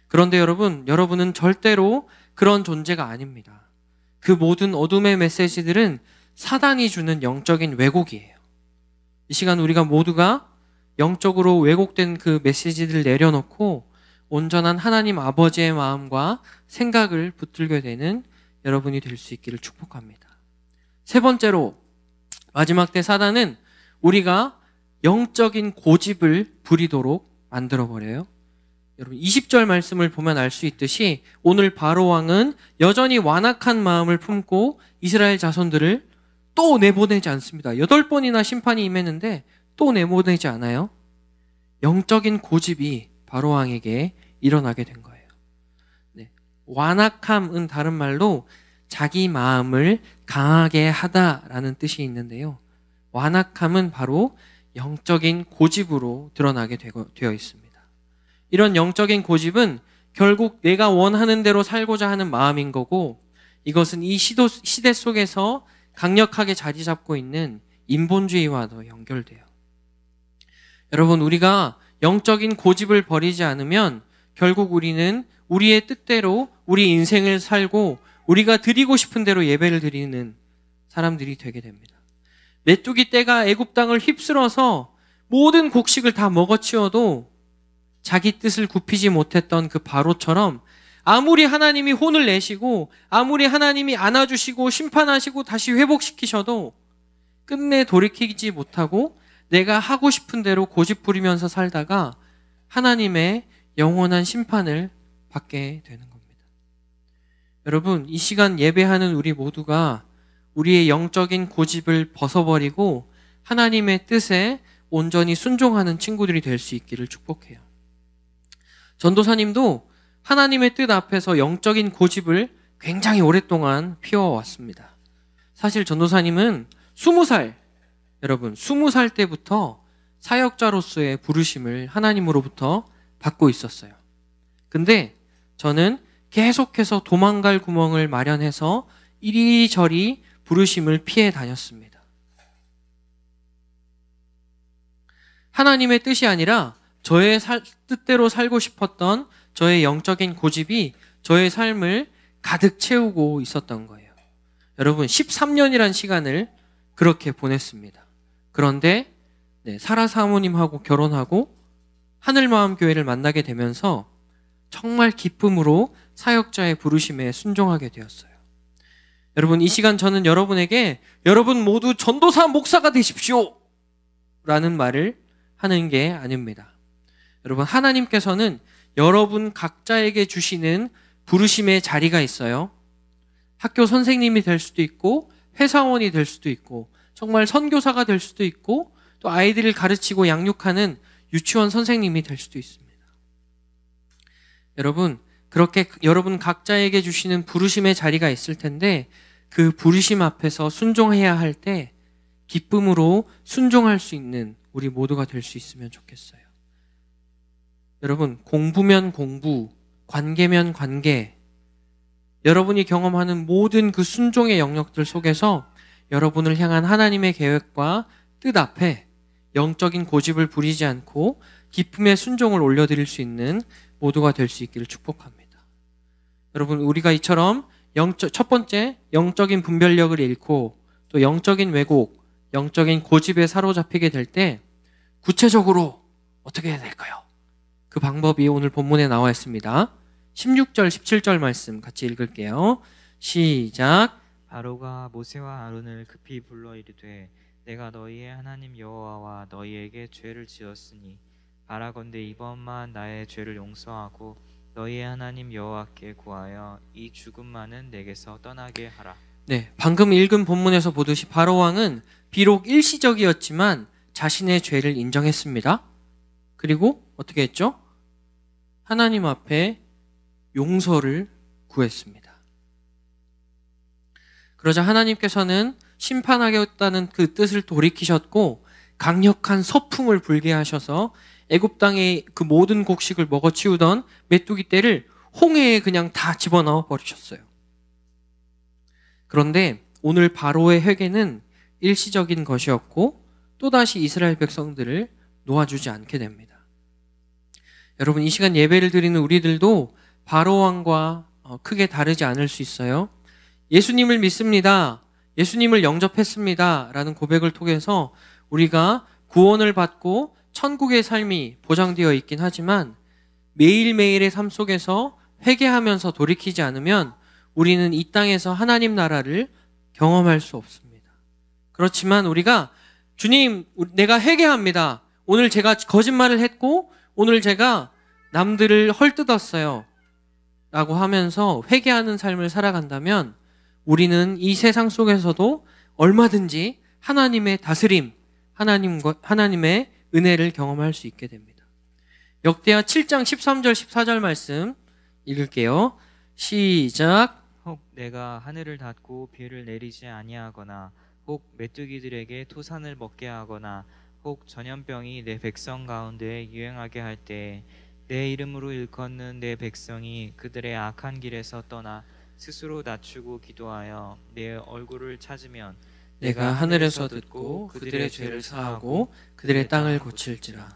그런데 여러분은 절대로 그런 존재가 아닙니다. 그 모든 어둠의 메시지들은 사단이 주는 영적인 왜곡이에요. 이 시간 우리가 모두가 영적으로 왜곡된 그 메시지들을 내려놓고 온전한 하나님 아버지의 마음과 생각을 붙들게 되는 여러분이 될 수 있기를 축복합니다. 세 번째로, 마지막 때 사단은 우리가 영적인 고집을 부리도록 만들어버려요. 여러분, 20절 말씀을 보면 알 수 있듯이 오늘 바로왕은 여전히 완악한 마음을 품고 이스라엘 자손들을 또 내보내지 않습니다. 8번이나 심판이 임했는데 또 내보내지 않아요. 영적인 고집이 바로왕에게 일어나게 된 거예요. 네. 완악함은 다른 말로 자기 마음을 강하게 하다라는 뜻이 있는데요. 완악함은 바로 영적인 고집으로 드러나게 되어 있습니다. 이런 영적인 고집은 결국 내가 원하는 대로 살고자 하는 마음인 거고, 이것은 이 시대 속에서 강력하게 자리 잡고 있는 인본주의와도 연결돼요. 여러분, 우리가 영적인 고집을 버리지 않으면 결국 우리는 우리의 뜻대로 우리 인생을 살고 우리가 드리고 싶은 대로 예배를 드리는 사람들이 되게 됩니다. 메뚜기 떼가 애굽 땅을 휩쓸어서 모든 곡식을 다 먹어치워도 자기 뜻을 굽히지 못했던 그 바로처럼, 아무리 하나님이 혼을 내시고 아무리 하나님이 안아주시고 심판하시고 다시 회복시키셔도 끝내 돌이키지 못하고 내가 하고 싶은 대로 고집 부리면서 살다가 하나님의 영원한 심판을 받게 되는 겁니다. 여러분, 이 시간 예배하는 우리 모두가 우리의 영적인 고집을 벗어버리고 하나님의 뜻에 온전히 순종하는 친구들이 될 수 있기를 축복해요. 전도사님도 하나님의 뜻 앞에서 영적인 고집을 굉장히 오랫동안 피워왔습니다. 사실 전도사님은 20살, 여러분 20살 때부터 사역자로서의 부르심을 하나님으로부터 받고 있었어요. 근데 저는 계속해서 도망갈 구멍을 마련해서 이리저리 부르심을 피해 다녔습니다. 하나님의 뜻이 아니라 저의 뜻대로 살고 싶었던 저의 영적인 고집이 저의 삶을 가득 채우고 있었던 거예요. 여러분, 13년이란 시간을 그렇게 보냈습니다. 그런데 사라 사모님하고 결혼하고 하늘마음교회를 만나게 되면서 정말 기쁨으로 사역자의 부르심에 순종하게 되었어요. 여러분, 이 시간 저는 여러분에게 여러분 모두 전도사 목사가 되십시오 라는 말을 하는 게 아닙니다. 여러분, 하나님께서는 여러분 각자에게 주시는 부르심의 자리가 있어요. 학교 선생님이 될 수도 있고 회사원이 될 수도 있고 정말 선교사가 될 수도 있고 또 아이들을 가르치고 양육하는 유치원 선생님이 될 수도 있습니다. 여러분, 그렇게 여러분 각자에게 주시는 부르심의 자리가 있을 텐데 그 부르심 앞에서 순종해야 할 때 기쁨으로 순종할 수 있는 우리 모두가 될 수 있으면 좋겠어요. 여러분, 공부면 공부, 관계면 관계, 여러분이 경험하는 모든 그 순종의 영역들 속에서 여러분을 향한 하나님의 계획과 뜻 앞에 영적인 고집을 부리지 않고 기쁨의 순종을 올려드릴 수 있는 모두가 될 수 있기를 축복합니다. 여러분, 우리가 이처럼 첫 번째 영적인 분별력을 잃고 또 영적인 왜곡, 영적인 고집에 사로잡히게 될 때 구체적으로 어떻게 해야 될까요? 그 방법이 오늘 본문에 나와 있습니다. 16절, 17절 말씀 같이 읽을게요. 시작. 바로가 모세와 아론을 급히 불러 이르되 내가 너희의 하나님 여호와와 너희에게 죄를 지었으니 바라건대 이번만 나의 죄를 용서하고 너희의 하나님 여호와께 구하여 이 죽음만은 내게서 떠나게 하라. 네, 방금 읽은 본문에서 보듯이 바로 왕은 비록 일시적이었지만 자신의 죄를 인정했습니다. 그리고 어떻게 했죠? 하나님 앞에 용서를 구했습니다. 그러자 하나님께서는 심판하겠다는 그 뜻을 돌이키셨고 강력한 서풍을 불게 하셔서 애굽 땅의 그 모든 곡식을 먹어치우던 메뚜기 떼를 홍해에 그냥 다 집어넣어 버리셨어요. 그런데 오늘 바로의 회개는 일시적인 것이었고 또다시 이스라엘 백성들을 놓아주지 않게 됩니다. 여러분, 이 시간 예배를 드리는 우리들도 바로 왕과 크게 다르지 않을 수 있어요. 예수님을 믿습니다. 예수님을 영접했습니다. 라는 고백을 통해서 우리가 구원을 받고 천국의 삶이 보장되어 있긴 하지만 매일매일의 삶 속에서 회개하면서 돌이키지 않으면 우리는 이 땅에서 하나님 나라를 경험할 수 없습니다. 그렇지만 우리가 주님, 내가 회개합니다. 오늘 제가 거짓말을 했고 오늘 제가 남들을 헐뜯었어요 라고 하면서 회개하는 삶을 살아간다면 우리는 이 세상 속에서도 얼마든지 하나님의 다스림, 하나님의 은혜를 경험할 수 있게 됩니다. 역대하 7장 13절 14절 말씀 읽을게요. 시작. 혹 내가 하늘을 닫고 비를 내리지 아니하거나 혹 메뚜기들에게 토산을 먹게 하거나 혹 전염병이 내 백성 가운데 유행하게 할 때 내 이름으로 일컫는 내 백성이 그들의 악한 길에서 떠나 스스로 낮추고 기도하여 내 얼굴을 찾으면 내가 하늘에서 듣고 그들의 죄를 사하고 그들의 땅을 고칠지라.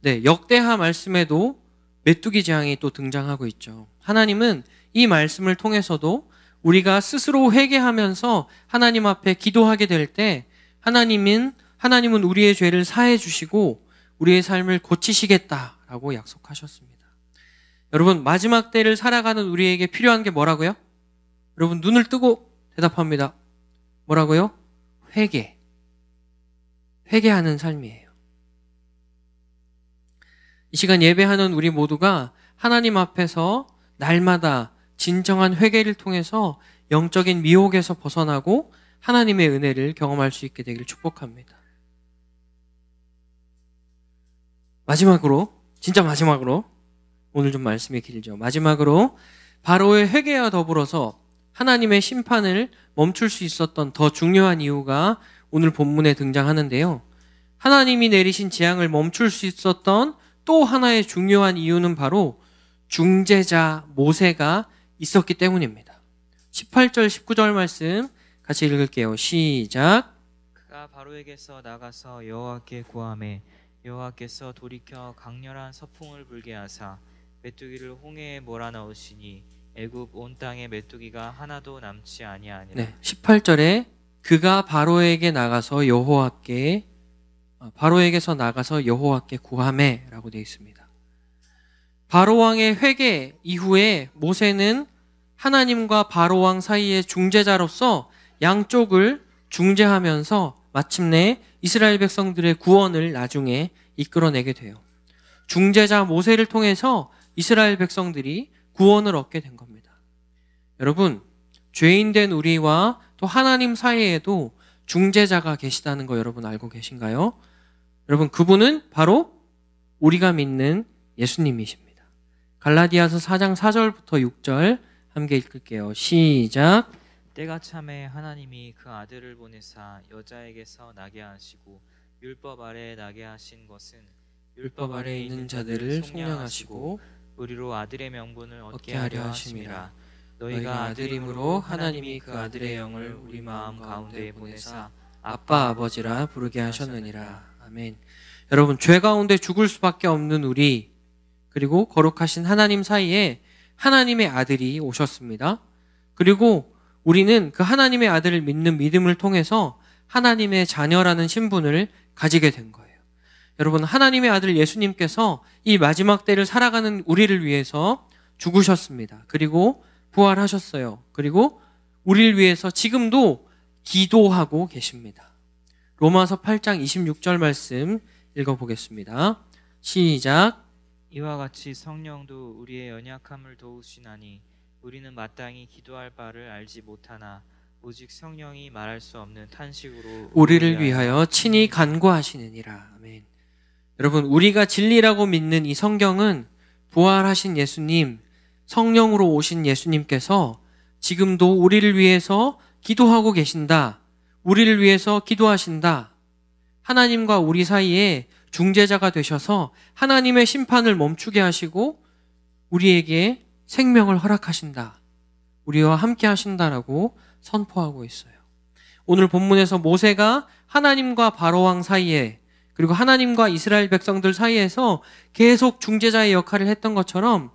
네, 역대하 말씀에도 메뚜기 재앙이 또 등장하고 있죠. 하나님은 이 말씀을 통해서도 우리가 스스로 회개하면서 하나님 앞에 기도하게 될 때 하나님은 우리의 죄를 사해 주시고 우리의 삶을 고치시겠다라고 약속하셨습니다. 여러분, 마지막 때를 살아가는 우리에게 필요한 게 뭐라고요? 여러분, 눈을 뜨고 대답합니다. 뭐라고요? 회개하는 삶이에요. 이 시간 예배하는 우리 모두가 하나님 앞에서 날마다 진정한 회개를 통해서 영적인 미혹에서 벗어나고 하나님의 은혜를 경험할 수 있게 되기를 축복합니다. 진짜 마지막으로, 오늘 좀 말씀이 길죠. 마지막으로 바로의 회개와 더불어서 하나님의 심판을 멈출 수 있었던 더 중요한 이유가 오늘 본문에 등장하는데요. 하나님이 내리신 재앙을 멈출 수 있었던 또 하나의 중요한 이유는 바로 중재자 모세가 있었기 때문입니다. 18절 19절 말씀 같이 읽을게요. 시작. 그가 바로에게서 나가서 여호와께 구하매 여호와께서 돌이켜 강렬한 서풍을 불게 하사 메뚜기를 홍해에 몰아넣으시니 애굽 온 땅에 메뚜기가 하나도 남지 아니하니라. 네, 18절에 그가 바로에게서 나가서 여호와께 구하매라고 되어 있습니다. 바로 왕의 회개 이후에 모세는 하나님과 바로 왕 사이의 중재자로서 양쪽을 중재하면서 마침내 이스라엘 백성들의 구원을 나중에 이끌어내게 돼요. 중재자 모세를 통해서 이스라엘 백성들이 구원을 얻게 된 겁니다. 여러분, 죄인된 우리와 또 하나님 사이에도 중재자가 계시다는 거 여러분 알고 계신가요? 여러분, 그분은 바로 우리가 믿는 예수님이십니다. 갈라디아서 4장 4절부터 6절 함께 읽을게요. 시작. 때가 참에 하나님이 그 아들을 보내사 여자에게서 나게 하시고 율법 아래에 나게 하신 것은 율법 아래에 있는 자들을 속량하시고 우리로 아들의 명분을 얻게 하려 하심이라. 너희가 아들임으로 하나님이 그 아들의 영을 우리 마음 가운데 보내사 아빠 아버지라 부르게 하셨느니라. 아멘. 여러분, 죄 가운데 죽을 수밖에 없는 우리, 그리고 거룩하신 하나님 사이에 하나님의 아들이 오셨습니다. 그리고 우리는 그 하나님의 아들을 믿는 믿음을 통해서 하나님의 자녀라는 신분을 가지게 된 거예요. 여러분, 하나님의 아들 예수님께서 이 마지막 때를 살아가는 우리를 위해서 죽으셨습니다. 그리고 부활하셨어요. 그리고 우리를 위해서 지금도 기도하고 계십니다. 로마서 8장 26절 말씀 읽어보겠습니다. 시작. 이와 같이 성령도 우리의 연약함을 도우시나니 우리는 마땅히 기도할 바를 알지 못하나 오직 성령이 말할 수 없는 탄식으로 우리를 위하여 친히 간구하시느니라. 아멘. 여러분, 우리가 진리라고 믿는 이 성경은 부활하신 예수님, 성령으로 오신 예수님께서 지금도 우리를 위해서 기도하고 계신다. 우리를 위해서 기도하신다. 하나님과 우리 사이에 중재자가 되셔서 하나님의 심판을 멈추게 하시고 우리에게 생명을 허락하신다. 우리와 함께 하신다라고 선포하고 있어요. 오늘 본문에서 모세가 하나님과 바로왕 사이에, 그리고 하나님과 이스라엘 백성들 사이에서 계속 중재자의 역할을 했던 것처럼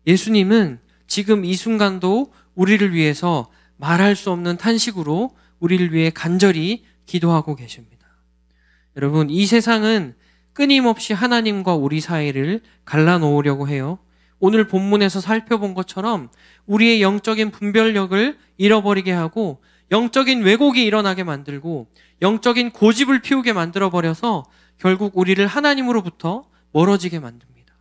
예수님은 지금 이 순간도 우리를 위해서 말할 수 없는 탄식으로 우리를 위해 간절히 기도하고 계십니다. 여러분, 이 세상은 끊임없이 하나님과 우리 사이를 갈라놓으려고 해요. 오늘 본문에서 살펴본 것처럼 우리의 영적인 분별력을 잃어버리게 하고 영적인 왜곡이 일어나게 만들고 영적인 고집을 피우게 만들어버려서 결국 우리를 하나님으로부터 멀어지게 만듭니다.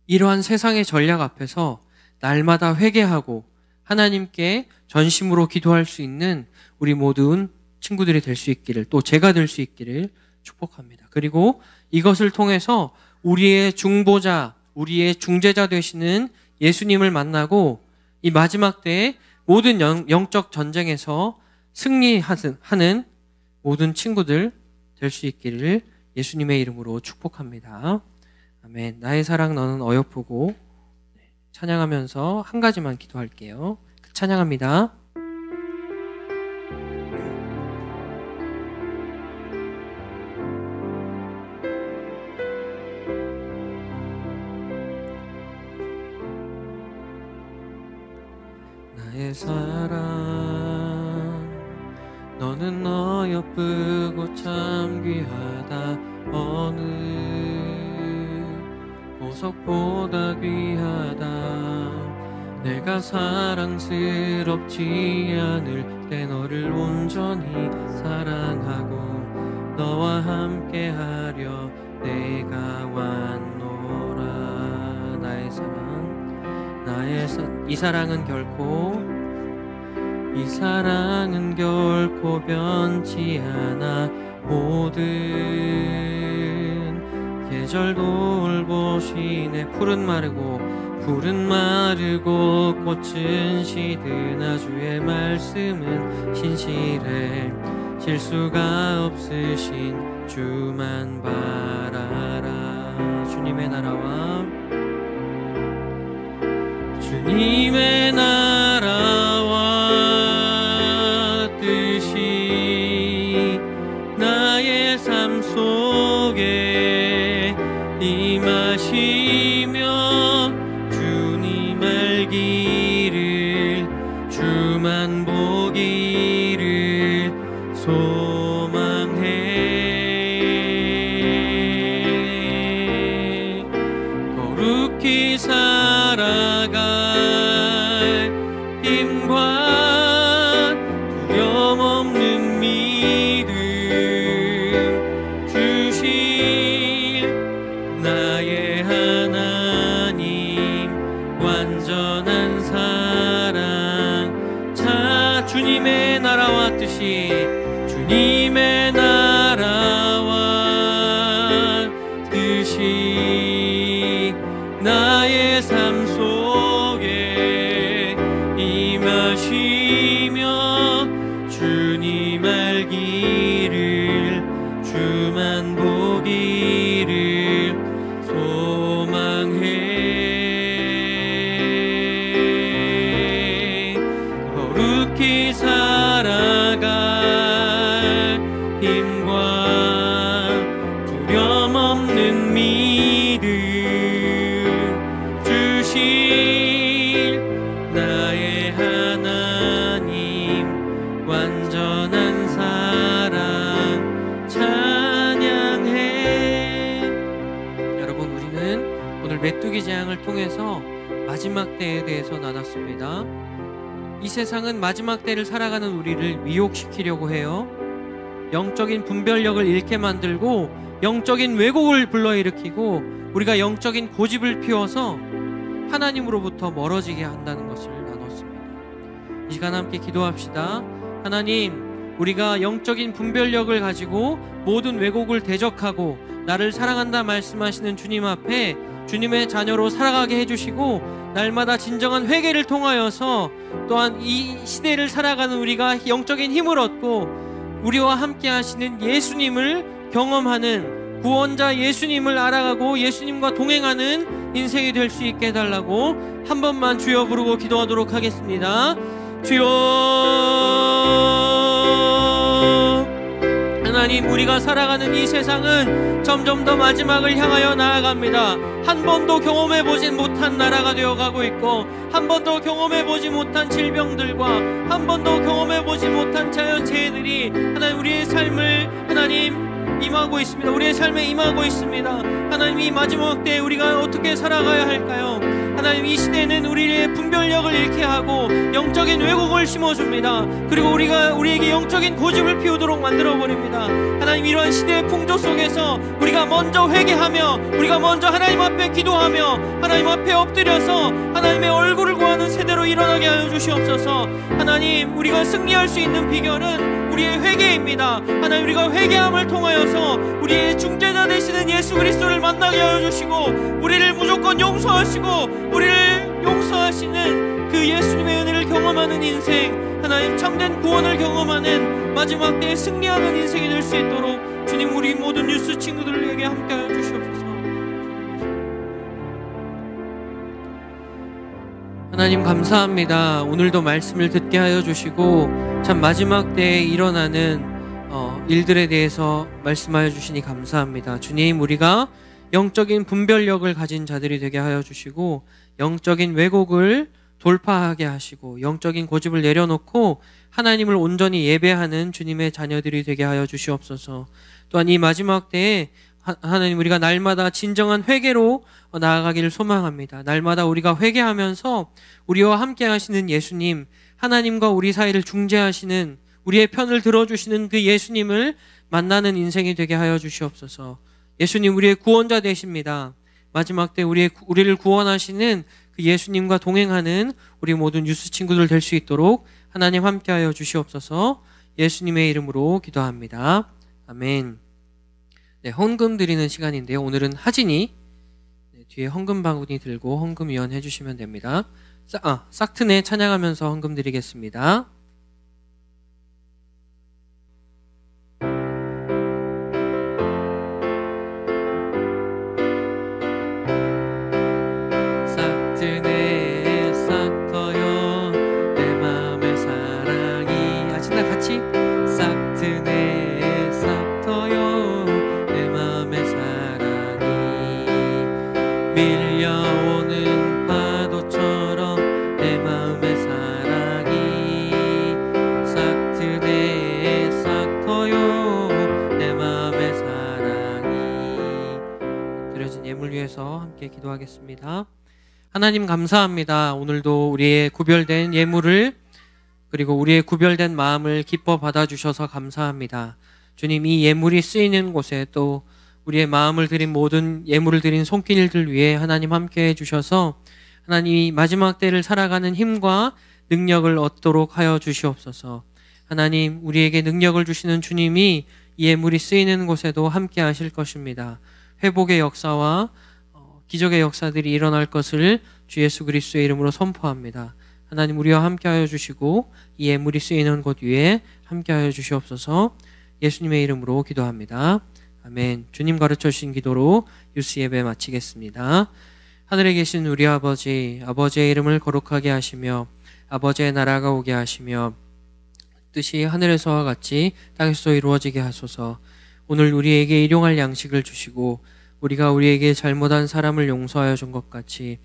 이러한 세상의 전략 앞에서 날마다 회개하고 하나님께 전심으로 기도할 수 있는 우리 모든 친구들이 될 수 있기를, 또 제가 될 수 있기를 축복합니다. 그리고 이것을 통해서 우리의 중보자, 우리의 중재자 되시는 예수님을 만나고 이 마지막 때에 모든 영적 전쟁에서 승리하는 모든 친구들 될 수 있기를 예수님의 이름으로 축복합니다. 아멘. 나의 사랑 너는 어여쁘고. 찬양하면서 한 가지만 기도할게요. 찬양합니다. 나의 사랑 너는 어여쁘고 참 귀하다. 어느 보석보다 귀하다. 내가 사랑스럽지 않을 때 너를 온전히 사랑하고 너와 함께하려 내가 왔노라. 나의 사랑 이 사랑은 결코 변치 않아. 모든 계절 돌보시네. 풀은 마르고 꽃은 시드나 주의 말씀은 신실해. 실수가 없으신 주만 바라라. 주님의 나라와 뜻이 나의 삶 속에 임하시며 주님 알기를 주만 보기를 소망해. 거룩히 살아갈 힘과 두려움 없는 믿음 주실 나의 하나님 완전한 사랑. 자, 주님의 나라와 뜻이 주님의 나라와 뜻이 나의 삶 속에 임하시며 주님 알기를 주만 보기를 소망해. 거룩히 살아갈 힘과 두려움 없는 믿음 주실 나의 하나님 완전한 사랑 찬양해. 여러분, 우리는 오늘 메뚜기 재앙을 통해서 마지막 때에 대해서 나눴습니다. 이 세상은 마지막 때를 살아가는 우리를 미혹시키려고 해요. 영적인 분별력을 잃게 만들고 영적인 왜곡을 불러일으키고 우리가 영적인 고집을 피워서 하나님으로부터 멀어지게 한다는 것을 나눴습니다. 이 시간 함께 기도합시다. 하나님, 우리가 영적인 분별력을 가지고 모든 왜곡을 대적하고 나를 사랑한다 말씀하시는 주님 앞에 주님의 자녀로 살아가게 해주시고 날마다 진정한 회개를 통하여서 또한 이 시대를 살아가는 우리가 영적인 힘을 얻고 우리와 함께 하시는 예수님을 경험하는 구원자 예수님을 알아가고 예수님과 동행하는 인생이 될 수 있게 해달라고 한 번만 주여 부르고 기도하도록 하겠습니다. 주여, 하나님, 우리가 살아가는 이 세상은 점점 더 마지막을 향하여 나아갑니다. 한 번도 경험해보지 못한 나라가 되어가고 있고 한 번도 경험해보지 못한 질병들과 한 번도 경험해보지 못한 자연재해들이 하나님 우리의 삶을 임하고 있습니다. 우리의 삶에 임하고 있습니다. 하나님, 이 마지막 때에 우리가 어떻게 살아가야 할까요? 하나님, 이 시대는 우리의 분별력을 잃게 하고 영적인 왜곡을 심어줍니다. 그리고 우리에게 영적인 고집을 피우도록 만들어버립니다. 하나님, 이러한 시대의 풍조 속에서 우리가 먼저 회개하며 우리가 먼저 하나님 앞에 기도하며 하나님 앞에 엎드려서 하나님의 얼굴을 구하는 세대로 일어나게 하여 주시옵소서. 하나님, 우리가 승리할 수 있는 비결은 우리의 회개입니다. 하나님, 우리가 회개함을 통하여서 우리의 중재자 되시는 예수 그리스도를 만나게 하여 주시고 우리를 무조건 용서하시고 우리를 용서하시는 그 예수님의 은혜를 경험하는 인생, 하나님 참된 구원을 경험하는 마지막 때에 승리하는 인생이 될 수 있도록 주님 우리 모든 뉴스 친구들에게 함께하여 주시옵소서. 하나님 감사합니다. 오늘도 말씀을 듣게 하여 주시고 참 마지막 때에 일어나는 일들에 대해서 말씀하여 주시니 감사합니다. 주님, 우리가 영적인 분별력을 가진 자들이 되게 하여 주시고 영적인 왜곡을 돌파하게 하시고 영적인 고집을 내려놓고 하나님을 온전히 예배하는 주님의 자녀들이 되게 하여 주시옵소서. 또한 이 마지막 때에 하나님, 우리가 날마다 진정한 회개로 나아가기를 소망합니다. 날마다 우리가 회개하면서 우리와 함께 하시는 예수님, 하나님과 우리 사이를 중재하시는, 우리의 편을 들어주시는 그 예수님을 만나는 인생이 되게 하여 주시옵소서. 예수님, 우리의 구원자 되십니다. 마지막 때 우리를 구원하시는 그 예수님과 동행하는 우리 모든 유스 친구들 될 수 있도록 하나님 함께하여 주시옵소서. 예수님의 이름으로 기도합니다. 아멘. 네, 헌금 드리는 시간인데요. 오늘은 하진이 뒤에 헌금 바구니 들고 헌금 위원 해주시면 됩니다. 싹트네 찬양하면서 헌금 드리겠습니다. 밀려오는 파도처럼 내 마음의 사랑이 싹트네 싹터요 내 마음의 사랑이. 드려진 예물 위해서 함께 기도하겠습니다. 하나님 감사합니다. 오늘도 우리의 구별된 예물을 그리고 우리의 구별된 마음을 기뻐 받아주셔서 감사합니다. 주님, 이 예물이 쓰이는 곳에 또 우리의 마음을 드린 모든 예물을 드린 손길들 위해 하나님 함께 해주셔서 하나님이 마지막 때를 살아가는 힘과 능력을 얻도록 하여 주시옵소서. 하나님, 우리에게 능력을 주시는 주님이 이 예물이 쓰이는 곳에도 함께 하실 것입니다. 회복의 역사와 기적의 역사들이 일어날 것을 주 예수 그리스도의 이름으로 선포합니다. 하나님, 우리와 함께 하여 주시고 이 예물이 쓰이는 곳 위에 함께 하여 주시옵소서. 예수님의 이름으로 기도합니다. 아멘. 주님 가르쳐 주신 기도로 유스 예배 마치겠습니다. 하늘에 계신 우리 아버지, 아버지의 이름을 거룩하게 하시며 아버지의 나라가 오게 하시며 뜻이 하늘에서와 같이 땅에서도 이루어지게 하소서. 오늘 우리에게 일용할 양식을 주시고 우리가 우리에게 잘못한 사람을 용서하여 준 것 같이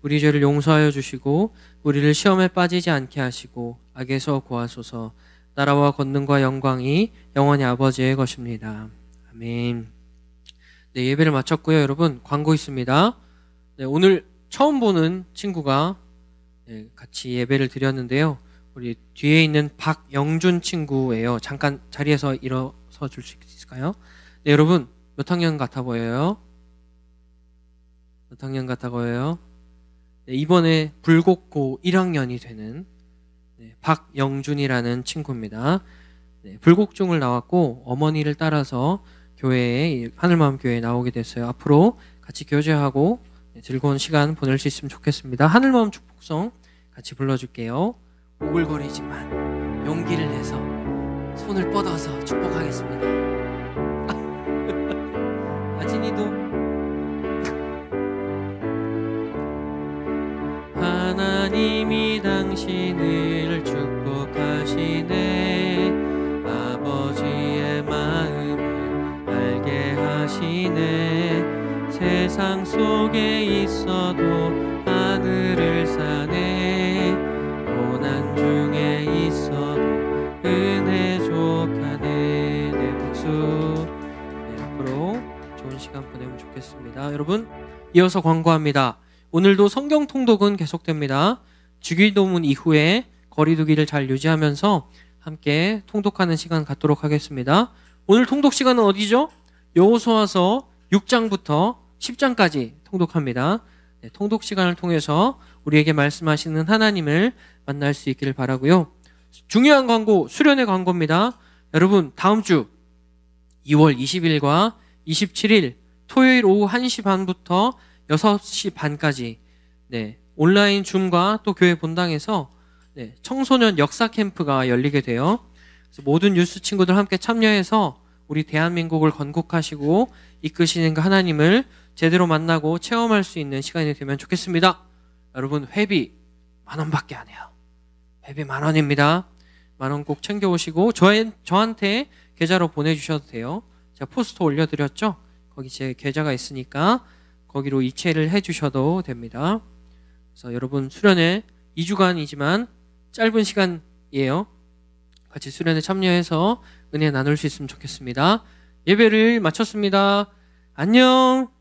우리 죄를 용서하여 주시고 우리를 시험에 빠지지 않게 하시고 악에서 구하소서. 나라와 권능과 영광이 영원히 아버지의 것입니다. 아멘. 네, 예배를 마쳤고요. 여러분, 광고 있습니다. 네, 오늘 처음 보는 친구가 같이 예배를 드렸는데요. 우리 뒤에 있는 박영준 친구예요. 잠깐 자리에서 일어서 줄 수 있을까요? 네, 여러분, 몇 학년 같아 보여요? 몇 학년 같아 보여요? 네, 이번에 불곡고 1학년이 되는 박영준이라는 친구입니다. 네, 불곡중을 나왔고 어머니를 따라서 교회에, 하늘마음교회에 나오게 됐어요. 앞으로 같이 교제하고 즐거운 시간 보낼 수 있으면 좋겠습니다. 하늘마음 축복성 같이 불러줄게요. 오글거리지만 용기를 내서 손을 뻗어서 축복하겠습니다. 아진이도 하나님이 당신을 축복하시네. 아버지의 마음을 알게 하시네. 세상 속에 있어도 하늘을 사네. 고난 중에 있어도 은혜 족하네. 네, 박수. 네, 앞으로 좋은 시간 보내면 좋겠습니다. 여러분, 이어서 광고합니다. 오늘도 성경 통독은 계속됩니다. 주기도문 이후에 거리두기를 잘 유지하면서 함께 통독하는 시간 갖도록 하겠습니다. 오늘 통독 시간은 어디죠? 여호수아서 6장부터 10장까지 통독합니다. 네, 통독 시간을 통해서 우리에게 말씀하시는 하나님을 만날 수 있기를 바라고요. 중요한 광고, 수련회 광고입니다. 여러분, 다음 주 2월 20일과 27일 토요일 오후 1시 반부터 6시 반까지 온라인 줌과 또 교회 본당에서 청소년 역사 캠프가 열리게 돼요. 그래서 모든 뉴스 친구들 함께 참여해서 우리 대한민국을 건국하시고 이끄시는 그 하나님을 제대로 만나고 체험할 수 있는 시간이 되면 좋겠습니다. 여러분, 회비 10,000원밖에 안 해요. 회비 10,000원입니다. 10,000원 꼭 챙겨오시고 저한테 계좌로 보내주셔도 돼요. 제가 포스터 올려드렸죠? 거기 제 계좌가 있으니까 거기로 이체를 해주셔도 됩니다. 그래서 여러분, 수련회 2주간이지만 짧은 시간이에요. 같이 수련회 참여해서 은혜 나눌 수 있으면 좋겠습니다. 예배를 마쳤습니다. 안녕.